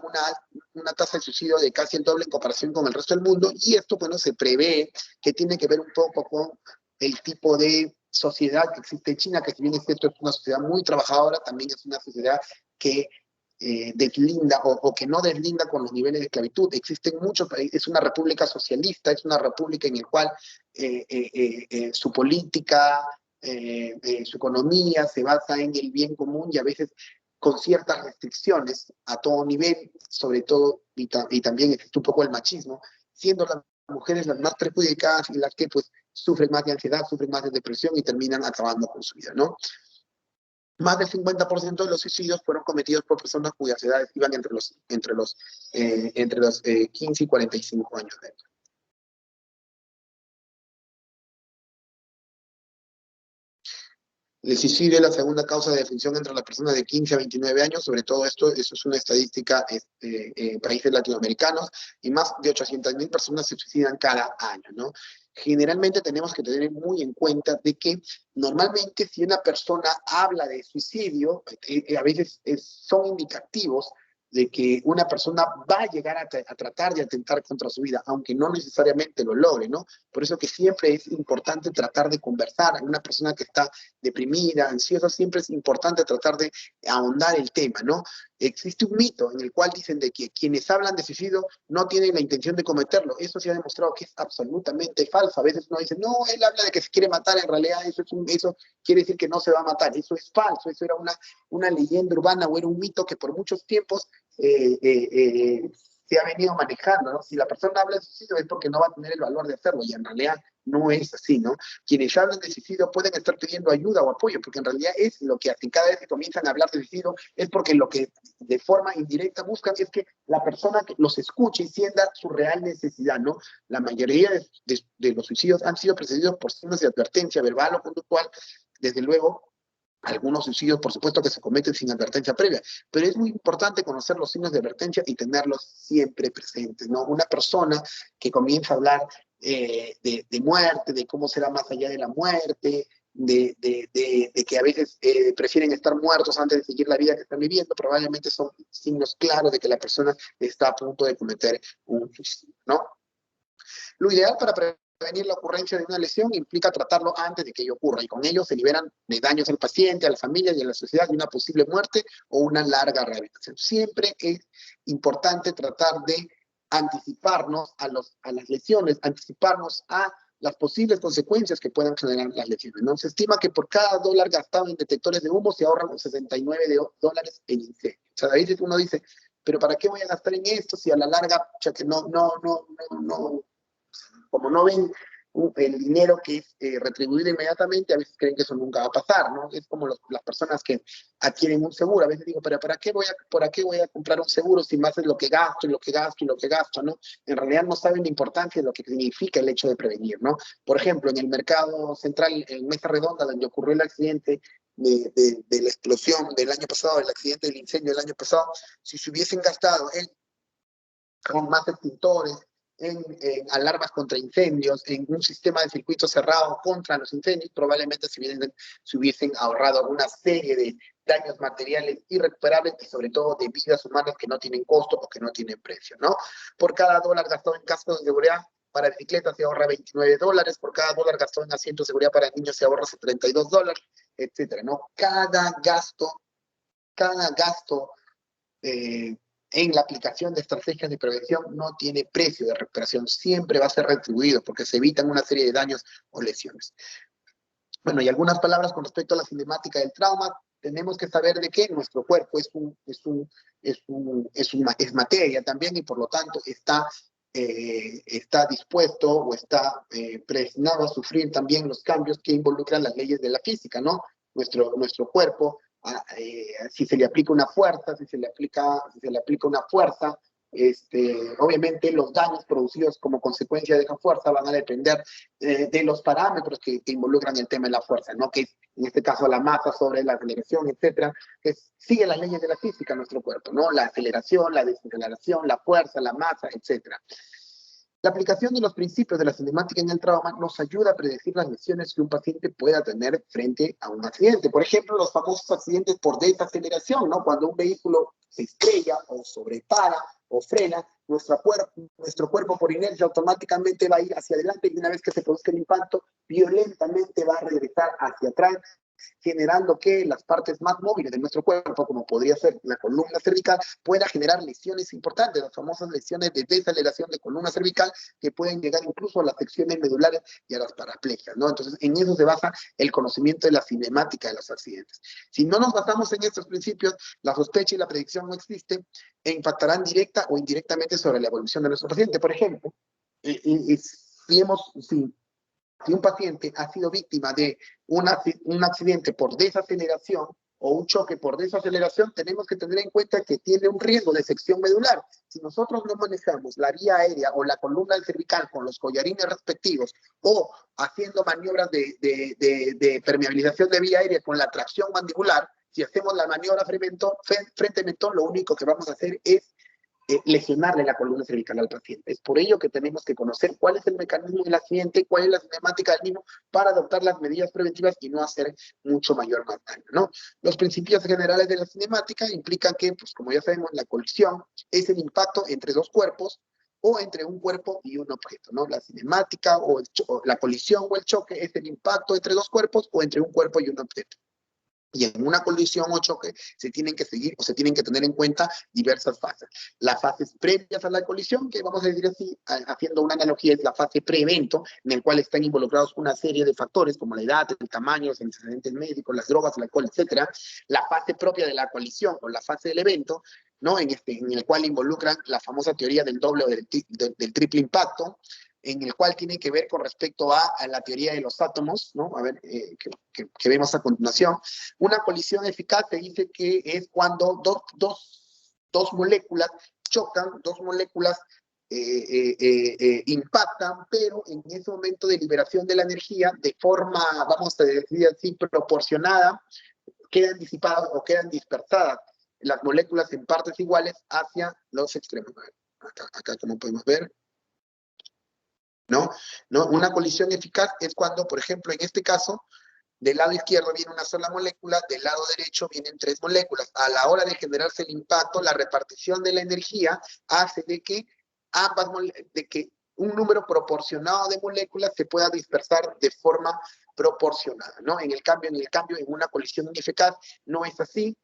una tasa de suicidio de casi el doble en comparación con el resto del mundo, y esto, bueno, se prevé que tiene que ver un poco con el tipo de sociedad que existe en China, que si bien es cierto, es una sociedad muy trabajadora, también es una sociedad que deslinda o que no deslinda con los niveles de esclavitud. Existen muchos países, es una república socialista, es una república en la cual su política, su economía se basa en el bien común, y a veces con ciertas restricciones a todo nivel, sobre todo, y también existe un poco el machismo, siendo las mujeres las más perjudicadas y las que, pues, sufren más de ansiedad, sufren más de depresión y terminan acabando con su vida, ¿no? Más del 50% de los suicidios fueron cometidos por personas cuyas edades iban entre los 15 y 45 años de edad. El suicidio es la segunda causa de defunción entre las personas de 15 a 29 años, sobre todo eso es una estadística en países latinoamericanos, y más de 800.000 personas se suicidan cada año, ¿no? Generalmente tenemos que tener muy en cuenta de que normalmente si una persona habla de suicidio, a veces son indicativos de que una persona va a llegar a tratar de atentar contra su vida, aunque no necesariamente lo logre, ¿no? Por eso que siempre es importante tratar de conversar. Una persona que está deprimida, ansiosa, siempre es importante tratar de ahondar el tema, ¿no? Existe un mito en el cual dicen de que quienes hablan de suicidio no tienen la intención de cometerlo. Eso se ha demostrado que es absolutamente falso. A veces uno dice, no, él habla de que se quiere matar, en realidad eso quiere decir que no se va a matar. Eso es falso, eso era una leyenda urbana o era un mito que por muchos tiempos se ha venido manejando, ¿no? Si la persona habla de suicidio es porque no va a tener el valor de hacerlo, y en realidad no es así, ¿no? Quienes hablan de suicidio pueden estar pidiendo ayuda o apoyo, porque en realidad es lo que hacen. Cada vez que comienzan a hablar de suicidio es porque lo que de forma indirecta buscan es que la persona que los escuche y sienta su real necesidad, ¿no? La mayoría de los suicidios han sido precedidos por signos de advertencia verbal o conductual. Desde luego, algunos suicidios, por supuesto, que se cometen sin advertencia previa, pero es muy importante conocer los signos de advertencia y tenerlos siempre presentes, ¿no? Una persona que comienza a hablar de muerte, de cómo será más allá de la muerte, de que a veces prefieren estar muertos antes de seguir la vida que están viviendo, probablemente son signos claros de que la persona está a punto de cometer un suicidio, ¿no? Lo ideal para prevenir la ocurrencia de una lesión implica tratarlo antes de que ello ocurra, y con ello se liberan de daños al paciente, a la familia y a la sociedad de una posible muerte o una larga rehabilitación. Siempre es importante tratar de anticiparnos a las lesiones, anticiparnos a las posibles consecuencias que puedan generar las lesiones, ¿no? Se estima que por cada dólar gastado en detectores de humo se ahorran $69 en incendios. O sea, a veces uno dice, pero ¿para qué voy a gastar en esto si a la larga, ya que no, como no ven el dinero que es retribuido inmediatamente, a veces creen que eso nunca va a pasar, ¿no? Es como las personas que adquieren un seguro. A veces digo, pero ¿para qué voy a comprar un seguro si más es lo que gasto y lo que gasto y lo que gasto, ¿no? En realidad no saben la importancia de lo que significa el hecho de prevenir, ¿no? Por ejemplo, en el mercado central, en Mesa Redonda, donde ocurrió el accidente de la explosión del año pasado, el accidente del incendio del año pasado, si se hubiesen gastado con más extintores, en alarmas contra incendios, en un sistema de circuito cerrado contra los incendios, probablemente se hubiesen ahorrado una serie de daños materiales irrecuperables y sobre todo de vidas humanas que no tienen costo o que no tienen precio, ¿no? Por cada dólar gastado en cascos de seguridad para bicicletas se ahorra $29, por cada dólar gastado en asientos de seguridad para niños se ahorra $32, etcétera, ¿no? Cada gasto en la aplicación de estrategias de prevención no tiene precio de recuperación, siempre va a ser retribuido porque se evitan una serie de daños o lesiones. Bueno, y algunas palabras con respecto a la cinemática del trauma. Tenemos que saber de que nuestro cuerpo es materia también, y por lo tanto está dispuesto o está predestinado a sufrir también los cambios que involucran las leyes de la física, ¿no? Nuestro cuerpo, si se le aplica una fuerza, si se le aplica una fuerza, obviamente los daños producidos como consecuencia de esa fuerza van a depender de los parámetros que involucran el tema de la fuerza, ¿no? Que es, en este caso, la masa sobre la aceleración, etcétera, que sigue las leyes de la física en nuestro cuerpo, ¿no? La aceleración, la desaceleración, la fuerza, la masa, etcétera. La aplicación de los principios de la cinemática en el trauma nos ayuda a predecir las lesiones que un paciente pueda tener frente a un accidente. Por ejemplo, los famosos accidentes por desaceleración, ¿no? Cuando un vehículo se estrella o sobrepara o frena, nuestro cuerpo por inercia automáticamente va a ir hacia adelante, y una vez que se produzca el impacto, violentamente va a regresar hacia atrás, generando que las partes más móviles de nuestro cuerpo, como podría ser la columna cervical, pueda generar lesiones importantes, las famosas lesiones de desaceleración de columna cervical, que pueden llegar incluso a las secciones medulares y a las paraplegias, ¿no? Entonces, en eso se basa el conocimiento de la cinemática de los accidentes. Si no nos basamos en estos principios, la sospecha y la predicción no existen e impactarán directa o indirectamente sobre la evolución de nuestro paciente. Por ejemplo, si un paciente ha sido víctima de un accidente por desaceleración, o un choque por desaceleración, tenemos que tener en cuenta que tiene un riesgo de sección medular. Si nosotros no manejamos la vía aérea o la columna cervical con los collarines respectivos o haciendo maniobras de permeabilización de vía aérea con la tracción mandibular, si hacemos la maniobra frente mentón, lo único que vamos a hacer es lesionarle la columna cervical al paciente. Es por ello que tenemos que conocer cuál es el mecanismo del accidente, cuál es la cinemática del mismo, para adoptar las medidas preventivas y no hacer mucho mayor más daño, ¿no? Los principios generales de la cinemática implican que, pues como ya sabemos, la colisión es el impacto entre dos cuerpos o entre un cuerpo y un objeto, ¿no? La cinemática o la colisión o el choque es el impacto entre dos cuerpos o entre un cuerpo y un objeto. Y en una colisión o choque se tienen que seguir o se tienen que tener en cuenta diversas fases. Las fases previas a la colisión, que vamos a decir así, haciendo una analogía, es la fase pre-evento, en el cual están involucrados una serie de factores como la edad, el tamaño, los antecedentes médicos, las drogas, el alcohol, etc. La fase propia de la colisión o la fase del evento, ¿no? En el cual involucran la famosa teoría del doble o del triple impacto, en el cual tiene que ver con respecto a la teoría de los átomos, ¿no? A ver, que vemos a continuación. Una colisión eficaz se dice que es cuando dos moléculas chocan, dos moléculas impactan, pero en ese momento de liberación de la energía, de forma, vamos a decir así, proporcionada, quedan disipadas o quedan dispersadas las moléculas en partes iguales hacia los extremos. Acá como podemos ver, ¿no? Una colisión eficaz es cuando, por ejemplo, en este caso, del lado izquierdo viene una sola molécula, del lado derecho vienen tres moléculas. A la hora de generarse el impacto, la repartición de la energía hace de que un número proporcionado de moléculas se pueda dispersar de forma proporcionada, ¿no? En una colisión ineficaz no es así.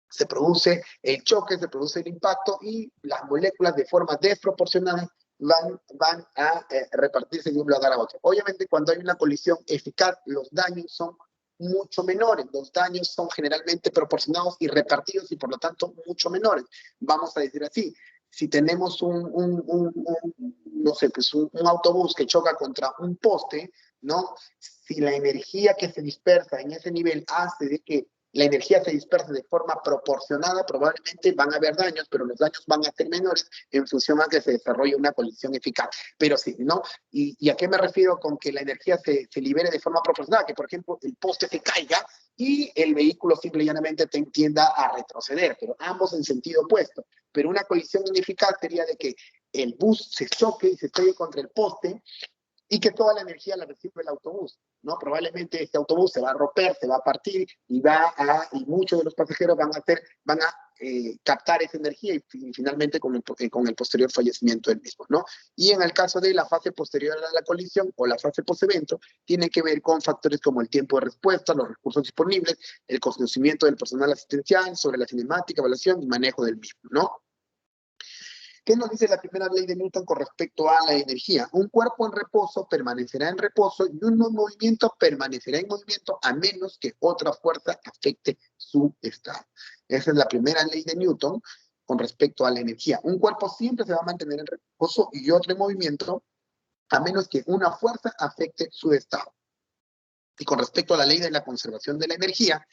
Se produce el choque, se produce el impacto y las moléculas de forma desproporcionada van a repartirse de un lugar a otro. Obviamente, cuando hay una colisión eficaz, los daños son mucho menores. Los daños son generalmente proporcionados y repartidos y, por lo tanto, mucho menores. Vamos a decir así, si tenemos no sé, pues un autobús que choca contra un poste, ¿no? Si la energía que se dispersa en ese nivel hace de que la energía se dispersa de forma proporcionada, probablemente van a haber daños, pero los daños van a ser menores en función a que se desarrolle una colisión eficaz. Pero sí, ¿no? ¿Y a qué me refiero con que la energía se libere de forma proporcionada? Que, por ejemplo, el poste se caiga y el vehículo simple y llanamente tienda a retroceder, pero ambos en sentido opuesto. Pero una colisión ineficaz sería de que el bus se choque y se estrelle contra el poste y que toda la energía la recibe el autobús, ¿no? Probablemente este autobús se va a romper, se va a partir y muchos de los pasajeros van a captar esa energía y finalmente con el posterior fallecimiento del mismo, ¿no? Y en el caso de la fase posterior a la colisión o la fase post-evento, tiene que ver con factores como el tiempo de respuesta, los recursos disponibles, el conocimiento del personal asistencial sobre la cinemática, evaluación y manejo del mismo, ¿no? ¿Qué nos dice la primera ley de Newton con respecto a la energía? Un cuerpo en reposo permanecerá en reposo y un movimiento permanecerá en movimiento a menos que otra fuerza afecte su estado. Esa es la primera ley de Newton con respecto a la energía. Un cuerpo siempre se va a mantener en reposo y otro en movimiento a menos que una fuerza afecte su estado. Y con respecto a la ley de la conservación de la energía,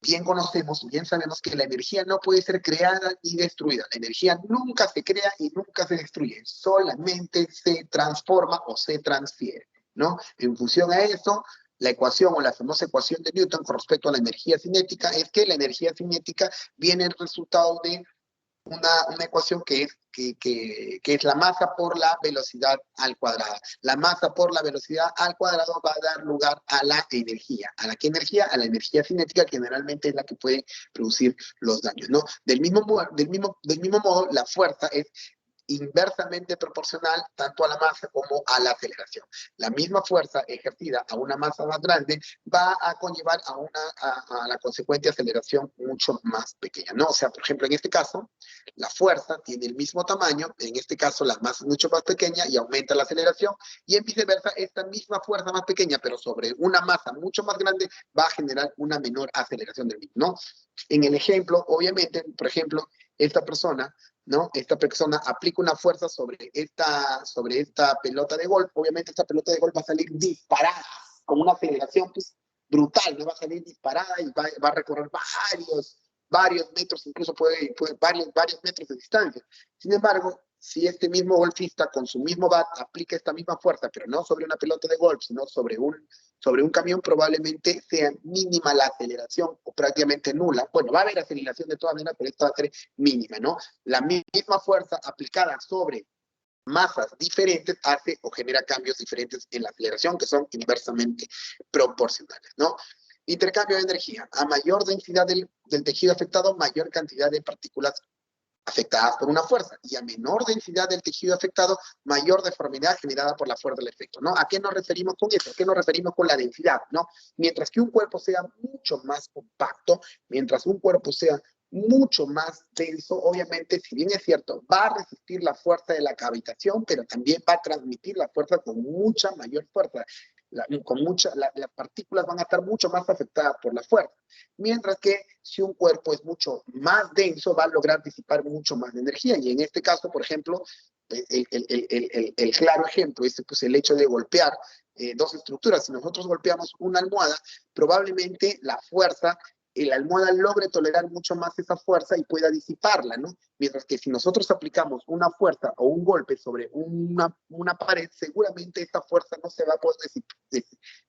bien conocemos, bien sabemos que la energía no puede ser creada y destruida. La energía nunca se crea y nunca se destruye, solamente se transforma o se transfiere, ¿no? En función a eso, la ecuación o la famosa ecuación de Newton con respecto a la energía cinética es que la energía cinética viene el resultado de una ecuación que es la masa por la velocidad al cuadrado. La masa por la velocidad al cuadrado va a dar lugar a la energía. ¿A la qué energía? A la energía cinética, que generalmente es la que puede producir los daños, ¿no? Del mismo modo, la fuerza es inversamente proporcional tanto a la masa como a la aceleración. La misma fuerza ejercida a una masa más grande va a conllevar a la consecuente aceleración mucho más pequeña, ¿no? O sea, por ejemplo, en este caso, la fuerza tiene el mismo tamaño, en este caso la masa es mucho más pequeña y aumenta la aceleración, y en viceversa, esta misma fuerza más pequeña, pero sobre una masa mucho más grande, va a generar una menor aceleración del mismo, ¿no? En el ejemplo, obviamente, por ejemplo, esta persona, ¿no? Esta persona aplica una fuerza sobre esta pelota de golf. Obviamente esta pelota de golf va a salir disparada con una aceleración pues, brutal, ¿no? Va a salir disparada y va a recorrer varios metros, incluso puede varios metros de distancia. Sin embargo, si este mismo golfista con su mismo bat aplica esta misma fuerza, pero no sobre una pelota de golf, sino sobre un camión, probablemente sea mínima la aceleración o prácticamente nula. Bueno, va a haber aceleración de todas maneras, pero esta va a ser mínima, ¿no? La misma fuerza aplicada sobre masas diferentes hace o genera cambios diferentes en la aceleración que son inversamente proporcionales, ¿no? Intercambio de energía. A mayor densidad del tejido afectado, mayor cantidad de partículas afectadas por una fuerza, y a menor densidad del tejido afectado, mayor deformidad generada por la fuerza del efecto, ¿no? ¿A qué nos referimos con eso? ¿A qué nos referimos con la densidad, no? Mientras que un cuerpo sea mucho más compacto, mientras un cuerpo sea mucho más denso, obviamente, si bien es cierto, va a resistir la fuerza de la cavitación, pero también va a transmitir la fuerza con mucha mayor fuerza. Las partículas van a estar mucho más afectadas por la fuerza. Mientras que si un cuerpo es mucho más denso, va a lograr disipar mucho más de energía. Y en este caso, por ejemplo, el claro ejemplo es pues, el hecho de golpear dos estructuras. Si nosotros golpeamos una almohada, probablemente la almohada logre tolerar mucho más esa fuerza y pueda disiparla, ¿no? Mientras que si nosotros aplicamos una fuerza o un golpe sobre una pared, seguramente esta fuerza no se va a poder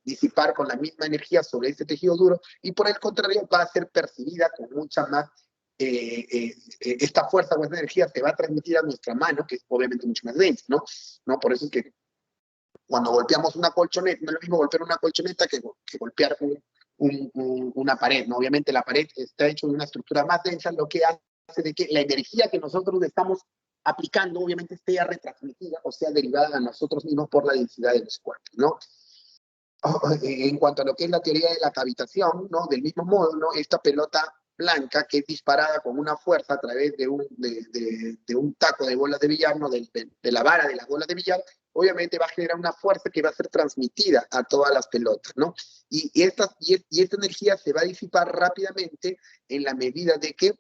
disipar con la misma energía sobre ese tejido duro, y por el contrario va a ser percibida con mucha más, esta fuerza o esta energía se va a transmitir a nuestra mano, que es obviamente mucho más densa, ¿no? Por eso es que cuando golpeamos una colchoneta, no es lo mismo golpear una colchoneta que golpear una pared, ¿no? Obviamente la pared está hecha de una estructura más densa, lo que hace de que la energía que nosotros estamos aplicando, obviamente, sea retransmitida o sea derivada a nosotros mismos por la densidad de los cuerpos, ¿no? En cuanto a lo que es la teoría de la cavitación, ¿no? Del mismo modo, ¿no? Esta pelota blanca que es disparada con una fuerza a través de un taco de bolas de billar, ¿no? De la vara de las bolas de billar, obviamente va a generar una fuerza que va a ser transmitida a todas las pelotas, ¿no? Y esta energía se va a disipar rápidamente en la medida de que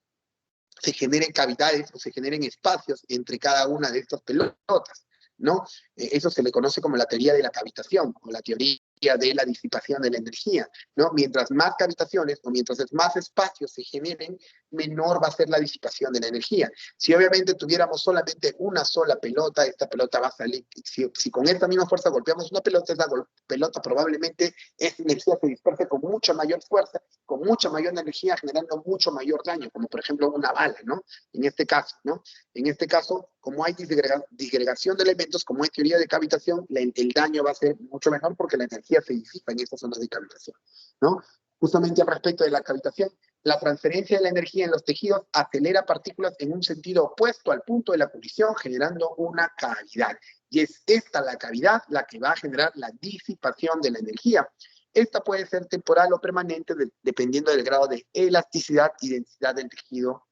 se generen cavidades o se generen espacios entre cada una de estas pelotas, ¿no? Eso se le conoce como la teoría de la cavitación, o la teoría de la disipación de la energía, ¿no? Mientras más cavitaciones o mientras más espacios se generen, menor va a ser la disipación de la energía. Si obviamente tuviéramos solamente una sola pelota, esta pelota va a salir, si con esta misma fuerza golpeamos una pelota, esa pelota probablemente esa energía se disperse con mucha mayor fuerza, con mucha mayor energía, generando mucho mayor daño, como por ejemplo una bala, ¿no? En este caso, ¿no? En este caso, como hay disgregación de elementos, como hay teoría de cavitación, el daño va a ser mucho menor porque la energía se disipa en estas zonas de cavitación, ¿no? Justamente al respecto de la cavitación, la transferencia de la energía en los tejidos acelera partículas en un sentido opuesto al punto de la colisión, generando una cavidad. Y es esta la cavidad la que va a generar la disipación de la energía. Esta puede ser temporal o permanente dependiendo del grado de elasticidad y densidad del tejido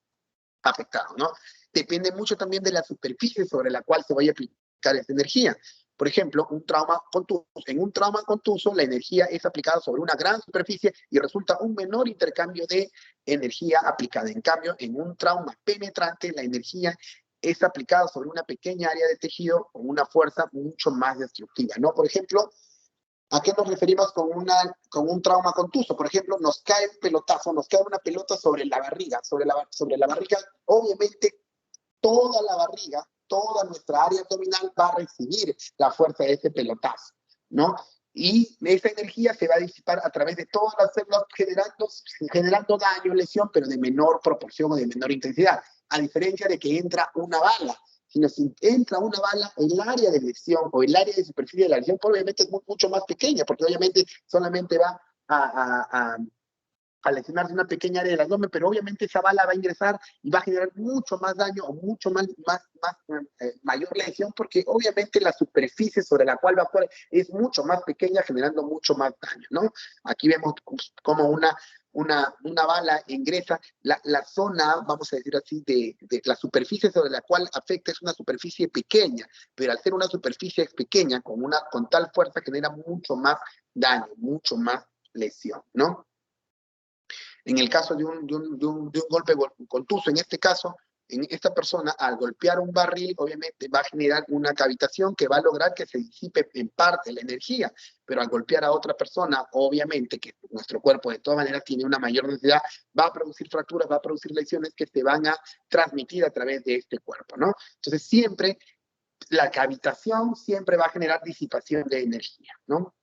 afectado, ¿no? Depende mucho también de la superficie sobre la cual se vaya a aplicar esta energía. Por ejemplo, en un trauma contuso, la energía es aplicada sobre una gran superficie y resulta un menor intercambio de energía aplicada. En cambio, en un trauma penetrante, la energía es aplicada sobre una pequeña área de tejido con una fuerza mucho más destructiva, ¿no? Por ejemplo, ¿a qué nos referimos con un trauma contuso? Por ejemplo, nos cae un pelotazo, nos cae una pelota sobre la barriga. Sobre la barriga, obviamente, toda la barriga, toda nuestra área abdominal va a recibir la fuerza de ese pelotazo, ¿no? Y esa energía se va a disipar a través de todas las células generando daño, lesión, pero de menor proporción o de menor intensidad. A diferencia de que entra una bala. Si entra una bala, el área de lesión o el área de superficie de la lesión obviamente es mucho más pequeña, porque obviamente solamente va a lesionarse una pequeña área del abdomen, pero obviamente esa bala va a ingresar y va a generar mucho más daño o mucho mayor lesión, porque obviamente la superficie sobre la cual va a actuar es mucho más pequeña, generando mucho más daño, ¿no? Aquí vemos como una bala ingresa, la zona, vamos a decir así, de la superficie sobre la cual afecta es una superficie pequeña, pero al ser una superficie pequeña, con tal fuerza genera mucho más daño, mucho más lesión, ¿no? En el caso de un golpe contuso, en este caso, en esta persona, al golpear un barril, obviamente va a generar una cavitación que va a lograr que se disipe en parte la energía, pero al golpear a otra persona, obviamente que nuestro cuerpo de todas maneras tiene una mayor densidad, va a producir fracturas, va a producir lesiones que se van a transmitir a través de este cuerpo, ¿no? Entonces siempre la cavitación siempre va a generar disipación de energía, ¿no?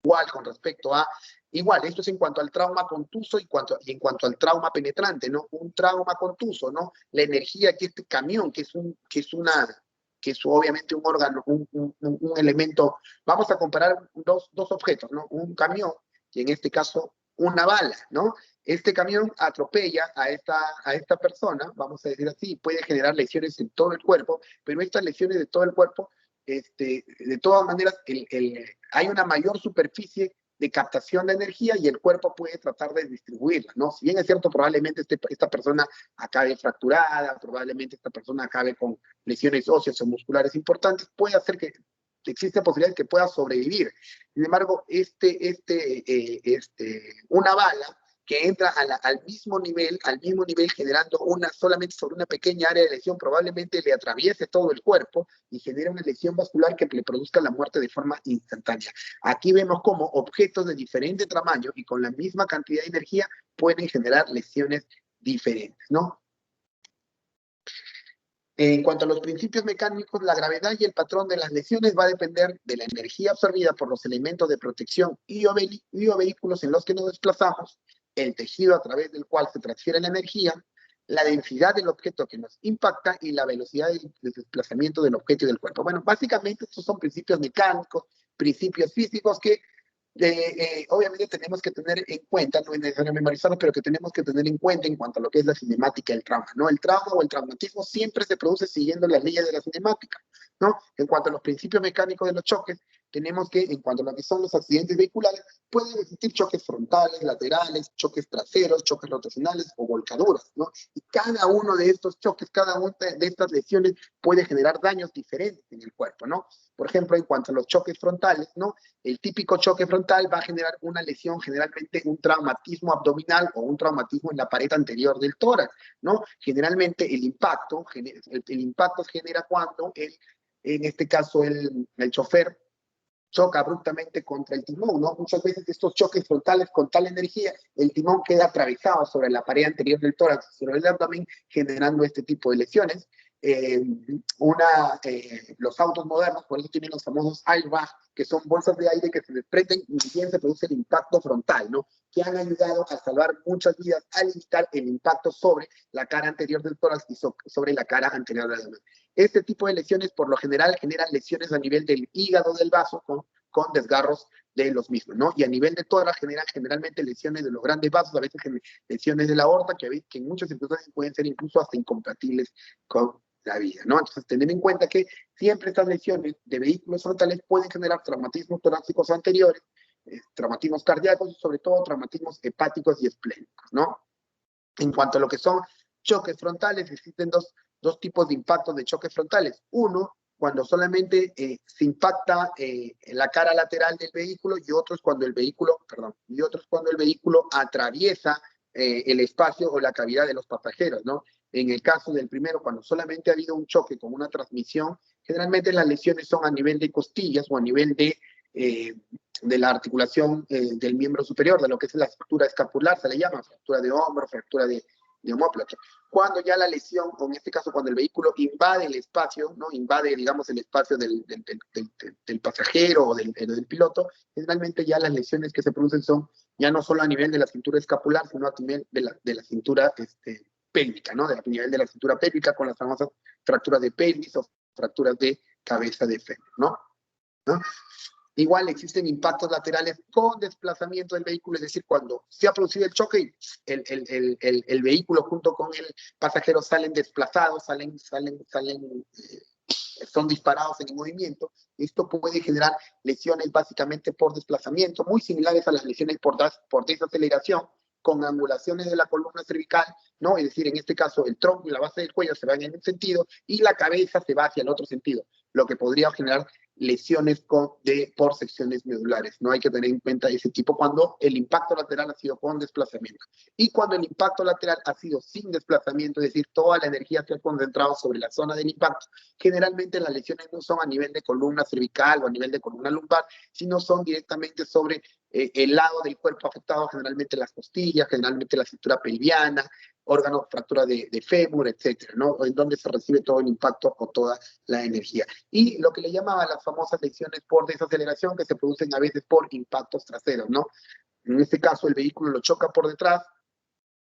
Igual con respecto a, igual, esto es en cuanto al trauma contuso y en cuanto al trauma penetrante, ¿no? Un trauma contuso, ¿no? La energía que este camión, que es obviamente un órgano, un elemento, vamos a comparar dos objetos, ¿no? Un camión, y en este caso una bala, ¿no? Este camión atropella a esta persona, vamos a decir así, puede generar lesiones en todo el cuerpo, pero estas lesiones de todo el cuerpo, de todas maneras, hay una mayor superficie de captación de energía y el cuerpo puede tratar de distribuirla, ¿no? Si bien es cierto, probablemente esta persona acabe fracturada, probablemente esta persona acabe con lesiones óseas o musculares importantes, puede hacer que existe posibilidad de que pueda sobrevivir. Sin embargo, una bala que entra al mismo nivel, generando solamente sobre una pequeña área de lesión, probablemente le atraviese todo el cuerpo y genera una lesión vascular que le produzca la muerte de forma instantánea. Aquí vemos cómo objetos de diferente tamaño y con la misma cantidad de energía pueden generar lesiones diferentes, ¿no? En cuanto a los principios mecánicos, la gravedad y el patrón de las lesiones va a depender de la energía absorbida por los elementos de protección y o vehículos en los que nos desplazamos, el tejido a través del cual se transfiere la energía, la densidad del objeto que nos impacta y la velocidad de desplazamiento del objeto y del cuerpo. Bueno, básicamente estos son principios mecánicos, principios físicos que obviamente tenemos que tener en cuenta, no es necesario memorizarlo, pero que tenemos que tener en cuenta en cuanto a lo que es la cinemática del trauma, ¿no? El trauma o el traumatismo siempre se produce siguiendo las leyes de la cinemática, ¿no? En cuanto a los principios mecánicos de los choques, tenemos que, en cuanto a lo que son los accidentes vehiculares, pueden existir choques frontales, laterales, choques traseros, choques rotacionales o volcaduras, ¿no? Y cada uno de estos choques, cada una de estas lesiones puede generar daños diferentes en el cuerpo, ¿no? Por ejemplo, en cuanto a los choques frontales, ¿no? El típico choque frontal va a generar una lesión, generalmente un traumatismo abdominal o un traumatismo en la pared anterior del tórax, ¿no? Generalmente el impacto se genera cuando en este caso el chofer choca abruptamente contra el timón, ¿no? Muchas veces estos choques frontales con tal energía, el timón queda atravesado sobre la pared anterior del tórax, sobre el abdomen, generando este tipo de lesiones. Los autos modernos, por eso tienen los famosos airbags, que son bolsas de aire que se desprenden y bien se produce el impacto frontal, ¿no? Que han ayudado a salvar muchas vidas al evitar el impacto sobre la cara anterior del tórax y sobre la cara anterior del abdomen. Este tipo de lesiones, por lo general, generan lesiones a nivel del hígado del vaso con desgarros de los mismos, ¿no? Y a nivel de tórax generan generalmente lesiones de los grandes vasos, a veces lesiones de la aorta, que en muchas circunstancias pueden ser incluso hasta incompatibles con la vida, ¿no? Entonces, tener en cuenta que siempre estas lesiones de vehículos frontales pueden generar traumatismos torácicos anteriores, traumatismos cardíacos y sobre todo traumatismos hepáticos y esplénicos, ¿no? En cuanto a lo que son choques frontales, existen dos tipos de impactos de choques frontales. Uno, cuando solamente se impacta la cara lateral del vehículo y otros cuando el vehículo atraviesa el espacio o la cavidad de los pasajeros, ¿no? En el caso del primero, cuando solamente ha habido un choque con una transmisión, generalmente las lesiones son a nivel de costillas o a nivel de la articulación del miembro superior, de lo que es la fractura escapular, se le llama fractura de hombro, fractura de omóplato. Cuando ya la lesión, o en este caso cuando el vehículo invade el espacio, ¿no? Invade, digamos, el espacio del pasajero o del piloto, generalmente ya las lesiones que se producen son ya no solo a nivel de la cintura escapular, sino a nivel de la cintura pélvica, ¿no? A nivel de la cintura pélvica con las famosas fracturas de pelvis o fracturas de cabeza de fémur, ¿no? Igual existen impactos laterales con desplazamiento del vehículo, es decir, cuando se ha producido el choque, el vehículo junto con el pasajero salen desplazados, son disparados en el movimiento. Esto puede generar lesiones básicamente por desplazamiento, muy similares a las lesiones por desaceleración, con angulaciones de la columna cervical, ¿no? Es decir, en este caso, el tronco y la base del cuello se van en un sentido y la cabeza se va hacia el otro sentido, lo que podría generar lesiones por secciones medulares. No hay que tener en cuenta ese tipo cuando el impacto lateral ha sido con desplazamiento. Y cuando el impacto lateral ha sido sin desplazamiento, es decir, toda la energía se ha concentrado sobre la zona del impacto, generalmente las lesiones no son a nivel de columna cervical o a nivel de columna lumbar, sino son directamente sobre el lado del cuerpo afectado, generalmente las costillas, generalmente la cintura pelviana, órganos, fractura de fémur, etcétera, ¿no? En donde se recibe todo el impacto o toda la energía. Y lo que le llamaba las famosas lesiones por desaceleración, que se producen a veces por impactos traseros, ¿no? En este caso, el vehículo lo choca por detrás,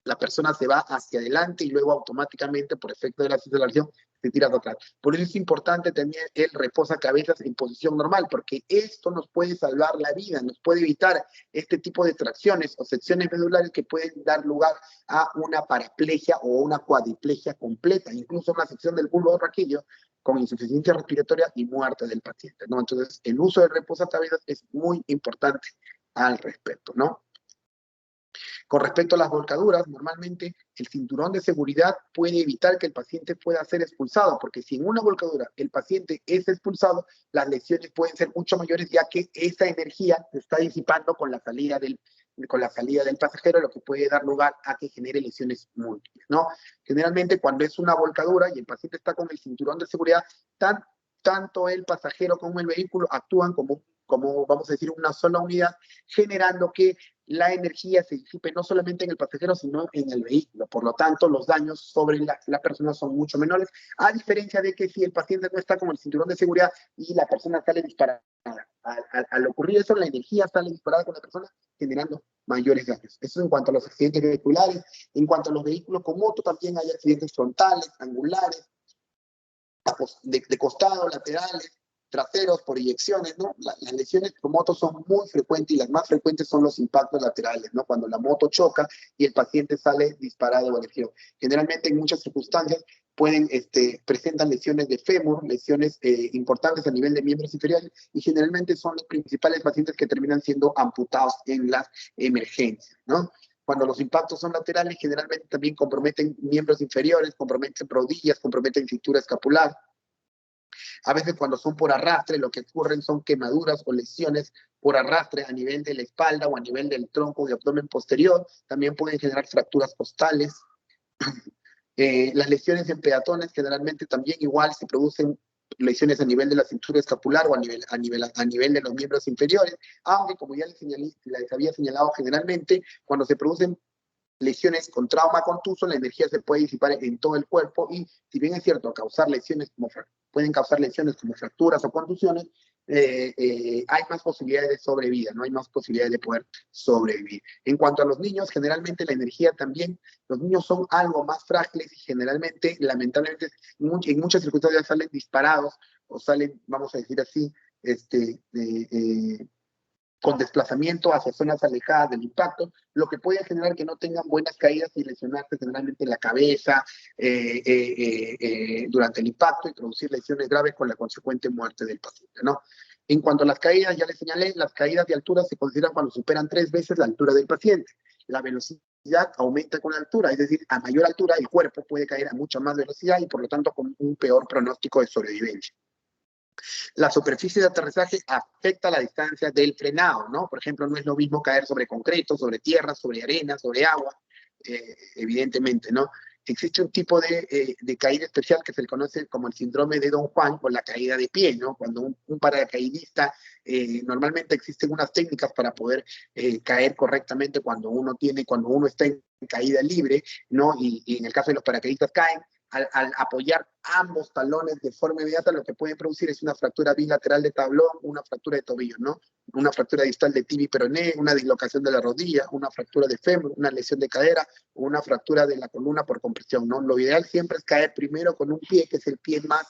la persona se va hacia adelante y luego automáticamente, por efecto de la aceleración, se tira hacia atrás. Por eso es importante tener el reposacabezas en posición normal, porque esto nos puede salvar la vida, nos puede evitar este tipo de tracciones o secciones medulares que pueden dar lugar a una paraplegia o una cuadriplegia completa, incluso una sección del bulbo raquídeo con insuficiencia respiratoria y muerte del paciente, ¿no? Entonces, el uso del reposacabezas es muy importante al respecto, ¿no? Con respecto a las volcaduras, normalmente el cinturón de seguridad puede evitar que el paciente pueda ser expulsado, porque si en una volcadura el paciente es expulsado, las lesiones pueden ser mucho mayores, ya que esa energía se está disipando con la salida del pasajero, lo que puede dar lugar a que genere lesiones múltiples, ¿no? Generalmente cuando es una volcadura y el paciente está con el cinturón de seguridad, tanto el pasajero como el vehículo actúan como vamos a decir, una sola unidad, generando que la energía se disipe no solamente en el pasajero, sino en el vehículo. Por lo tanto, los daños sobre la persona son mucho menores, a diferencia de que si el paciente no está con el cinturón de seguridad y la persona sale disparada. Al ocurrir eso, la energía sale disparada con la persona, generando mayores daños. Eso en cuanto a los accidentes vehiculares. En cuanto a los vehículos con moto, también hay accidentes frontales, angulares, de costado, laterales, traseros, por eyecciones, ¿no? Las lesiones por moto son muy frecuentes y las más frecuentes son los impactos laterales, ¿no? Cuando la moto choca y el paciente sale disparado o agredido. Generalmente en muchas circunstancias presentan lesiones de fémur, lesiones importantes a nivel de miembros inferiores y generalmente son los principales pacientes que terminan siendo amputados en las emergencias, ¿no? Cuando los impactos son laterales, generalmente también comprometen miembros inferiores, comprometen rodillas, comprometen cintura escapular. A veces cuando son por arrastre, lo que ocurren son quemaduras o lesiones por arrastre a nivel de la espalda o a nivel del tronco y abdomen posterior. También pueden generar fracturas costales. Las lesiones en peatones generalmente también igual se producen lesiones a nivel de la cintura escapular o a nivel de los miembros inferiores, aunque como ya les había señalado, generalmente cuando se producen lesiones con trauma contuso, la energía se puede disipar en todo el cuerpo y si bien es cierto, pueden causar lesiones como fracturas o contusiones, hay más posibilidades de sobrevida, no hay más posibilidades de poder sobrevivir. En cuanto a los niños, generalmente la energía también, los niños son algo más frágiles y generalmente, lamentablemente, en muchas circunstancias salen disparados o salen, vamos a decir así, con desplazamiento hacia zonas alejadas del impacto, lo que puede generar que no tengan buenas caídas y lesionarse generalmente la cabeza durante el impacto y producir lesiones graves con la consecuente muerte del paciente, ¿no? En cuanto a las caídas, ya les señalé, las caídas de altura se consideran cuando superan 3 veces la altura del paciente. La velocidad aumenta con la altura, es decir, a mayor altura el cuerpo puede caer a mucha más velocidad y por lo tanto con un peor pronóstico de sobrevivencia. La superficie de aterrizaje afecta la distancia del frenado, ¿no? Por ejemplo, no es lo mismo caer sobre concreto, sobre tierra, sobre arena, sobre agua, evidentemente, ¿no? Existe un tipo de caída especial que se le conoce como el síndrome de Don Juan o la caída de pie, ¿no? Cuando un paracaidista, normalmente existen unas técnicas para poder caer correctamente cuando uno está en caída libre, ¿no? Y en el caso de los paracaidistas caen, al apoyar ambos talones de forma inmediata, lo que puede producir es una fractura bilateral de tablón, una fractura de tobillo, ¿no? Una fractura distal de tibia y peroné, una dislocación de la rodilla, una fractura de fémur, una lesión de cadera o una fractura de la columna por compresión, ¿no? Lo ideal siempre es caer primero con un pie, que es el pie más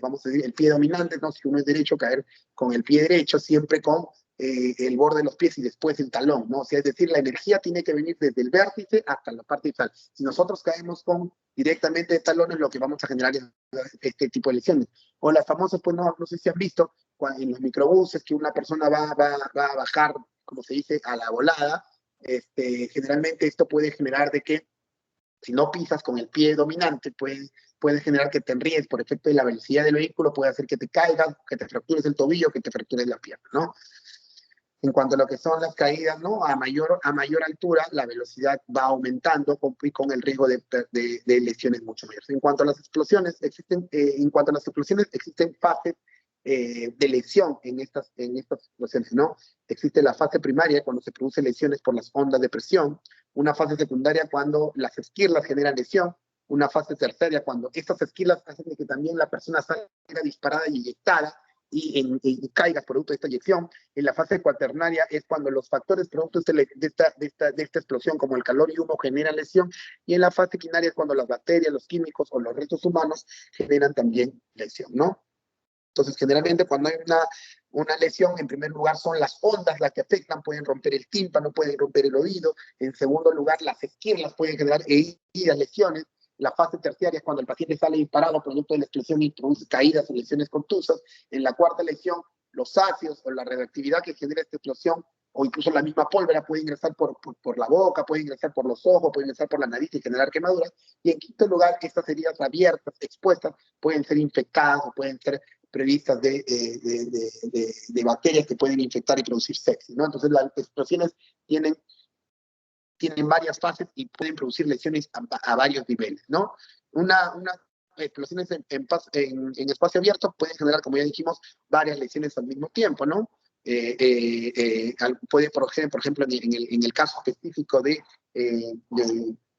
vamos a decir, el pie dominante, ¿no? Si uno es derecho, caer con el pie derecho, siempre con el borde de los pies y después el talón, ¿no? O sea, es decir, la energía tiene que venir desde el vértice hasta la parte distal. Si nosotros caemos directamente de talones, lo que vamos a generar es este tipo de lesiones. O las famosas, pues no sé si han visto, en los microbuses, que una persona va a bajar, como se dice, a la volada, generalmente esto puede generar de que si no pisas con el pie dominante, puede puede generar que te enríes por efecto de la velocidad del vehículo, puede hacer que te caigas, que te fractures el tobillo, que te fractures la pierna, ¿no? En cuanto a lo que son las caídas, ¿no? A mayor altura, la velocidad va aumentando con el riesgo de lesiones mucho mayores. En cuanto a las explosiones, existen fases de lesión en estas explosiones, ¿no? Existe la fase primaria, cuando se producen lesiones por las ondas de presión, una fase secundaria cuando las esquirlas generan lesión, una fase terciaria cuando estas esquirlas hacen que también la persona salga disparada y eyectada, y caiga producto de esta eyección. En la fase cuaternaria es cuando los factores productos de esta explosión, como el calor y humo, generan lesión, y en la fase quinaria es cuando las bacterias, los químicos o los restos humanos generan también lesión, ¿no? Entonces, generalmente cuando hay una lesión, en primer lugar son las ondas las que afectan, pueden romper el tímpano, pueden romper el oído. En segundo lugar, las esquirlas pueden generar heridas, lesiones. La fase terciaria es cuando el paciente sale disparado producto de la explosión y produce caídas o lesiones contusas. En la cuarta lesión, los ácidos o la radioactividad que genera esta explosión, o incluso la misma pólvora, puede ingresar por la boca, puede ingresar por los ojos, puede ingresar por la nariz y generar quemaduras. Y en quinto lugar, estas heridas abiertas, expuestas, pueden ser infectadas o pueden ser previstas de bacterias que pueden infectar y producir sepsis, ¿no? Entonces las explosiones tienen varias fases y pueden producir lesiones a varios niveles, ¿no? Una explosiones en espacio abierto pueden generar, como ya dijimos, varias lesiones al mismo tiempo, ¿no? Puede, por ejemplo, en el caso específico de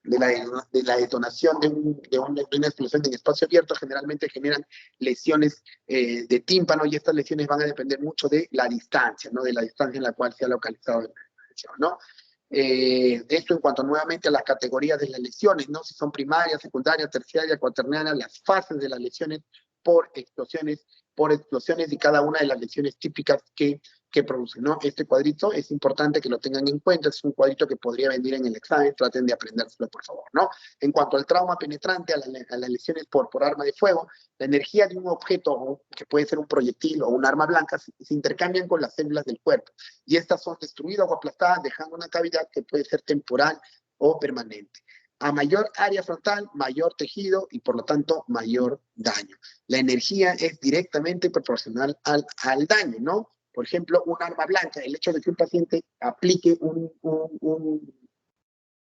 la detonación de una explosión en espacio abierto, generalmente generan lesiones de tímpano, y estas lesiones van a depender mucho de la distancia, ¿no? De la distancia en la cual se ha localizado la lesión, ¿no? Esto en cuanto nuevamente a las categorías de las lesiones, ¿no? Si son primarias, secundarias, terciarias, cuaternarias, las fases de las lesiones por explosiones y cada una de las lesiones típicas que producen, ¿no? Este cuadrito es importante que lo tengan en cuenta, es un cuadrito que podría venir en el examen, traten de aprendérselo, por favor, ¿no? En cuanto al trauma penetrante, a las lesiones por arma de fuego, la energía de un objeto, que puede ser un proyectil o un arma blanca, se intercambian con las células del cuerpo, y estas son destruidas o aplastadas, dejando una cavidad que puede ser temporal o permanente. A mayor área frontal, mayor tejido y por lo tanto mayor daño. La energía es directamente proporcional al daño, ¿no? Por ejemplo, un arma blanca, el hecho de que un paciente aplique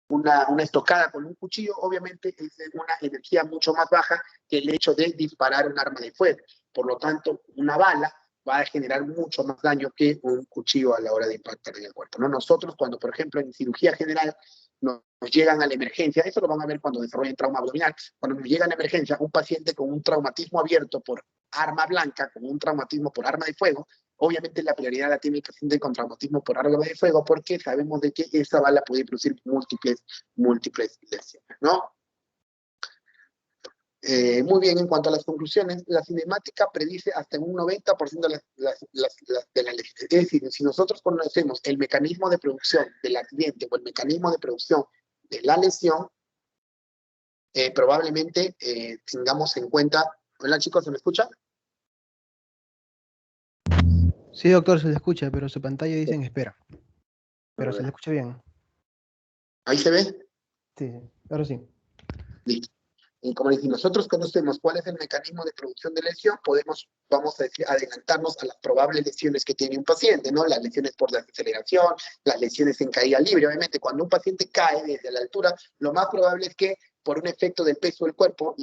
una estocada con un cuchillo, obviamente es una energía mucho más baja que el hecho de disparar un arma de fuego. Por lo tanto, una bala va a generar mucho más daño que un cuchillo a la hora de impactar en el cuerpo, ¿no? Nosotros, cuando, por ejemplo, en cirugía general nos llegan a la emergencia, eso lo van a ver cuando desarrollen trauma abdominal, cuando nos llega a la emergencia un paciente con un traumatismo abierto por arma blanca, con un traumatismo por arma de fuego, obviamente la prioridad la tiene el paciente con traumatismo por arma de fuego, porque sabemos de que esa bala puede producir múltiples lesiones, ¿no? Muy bien, en cuanto a las conclusiones, la cinemática predice hasta un 90% de las lesiones. Es decir, si nosotros conocemos el mecanismo de producción del accidente o el mecanismo de producción de la lesión, probablemente tengamos en cuenta... Hola chicos, ¿se me escucha? Sí, doctor, se le escucha, pero su pantalla dice en espera. Pero se le escucha bien. ¿Ahí se ve? Sí, ahora sí. Listo. Y como les digo, nosotros conocemos cuál es el mecanismo de producción de lesión, vamos a decir, adelantarnos a las probables lesiones que tiene un paciente, ¿no? Las lesiones por desaceleración, las lesiones en caída libre. Obviamente, cuando un paciente cae desde la altura, lo más probable es que por un efecto del peso del cuerpo,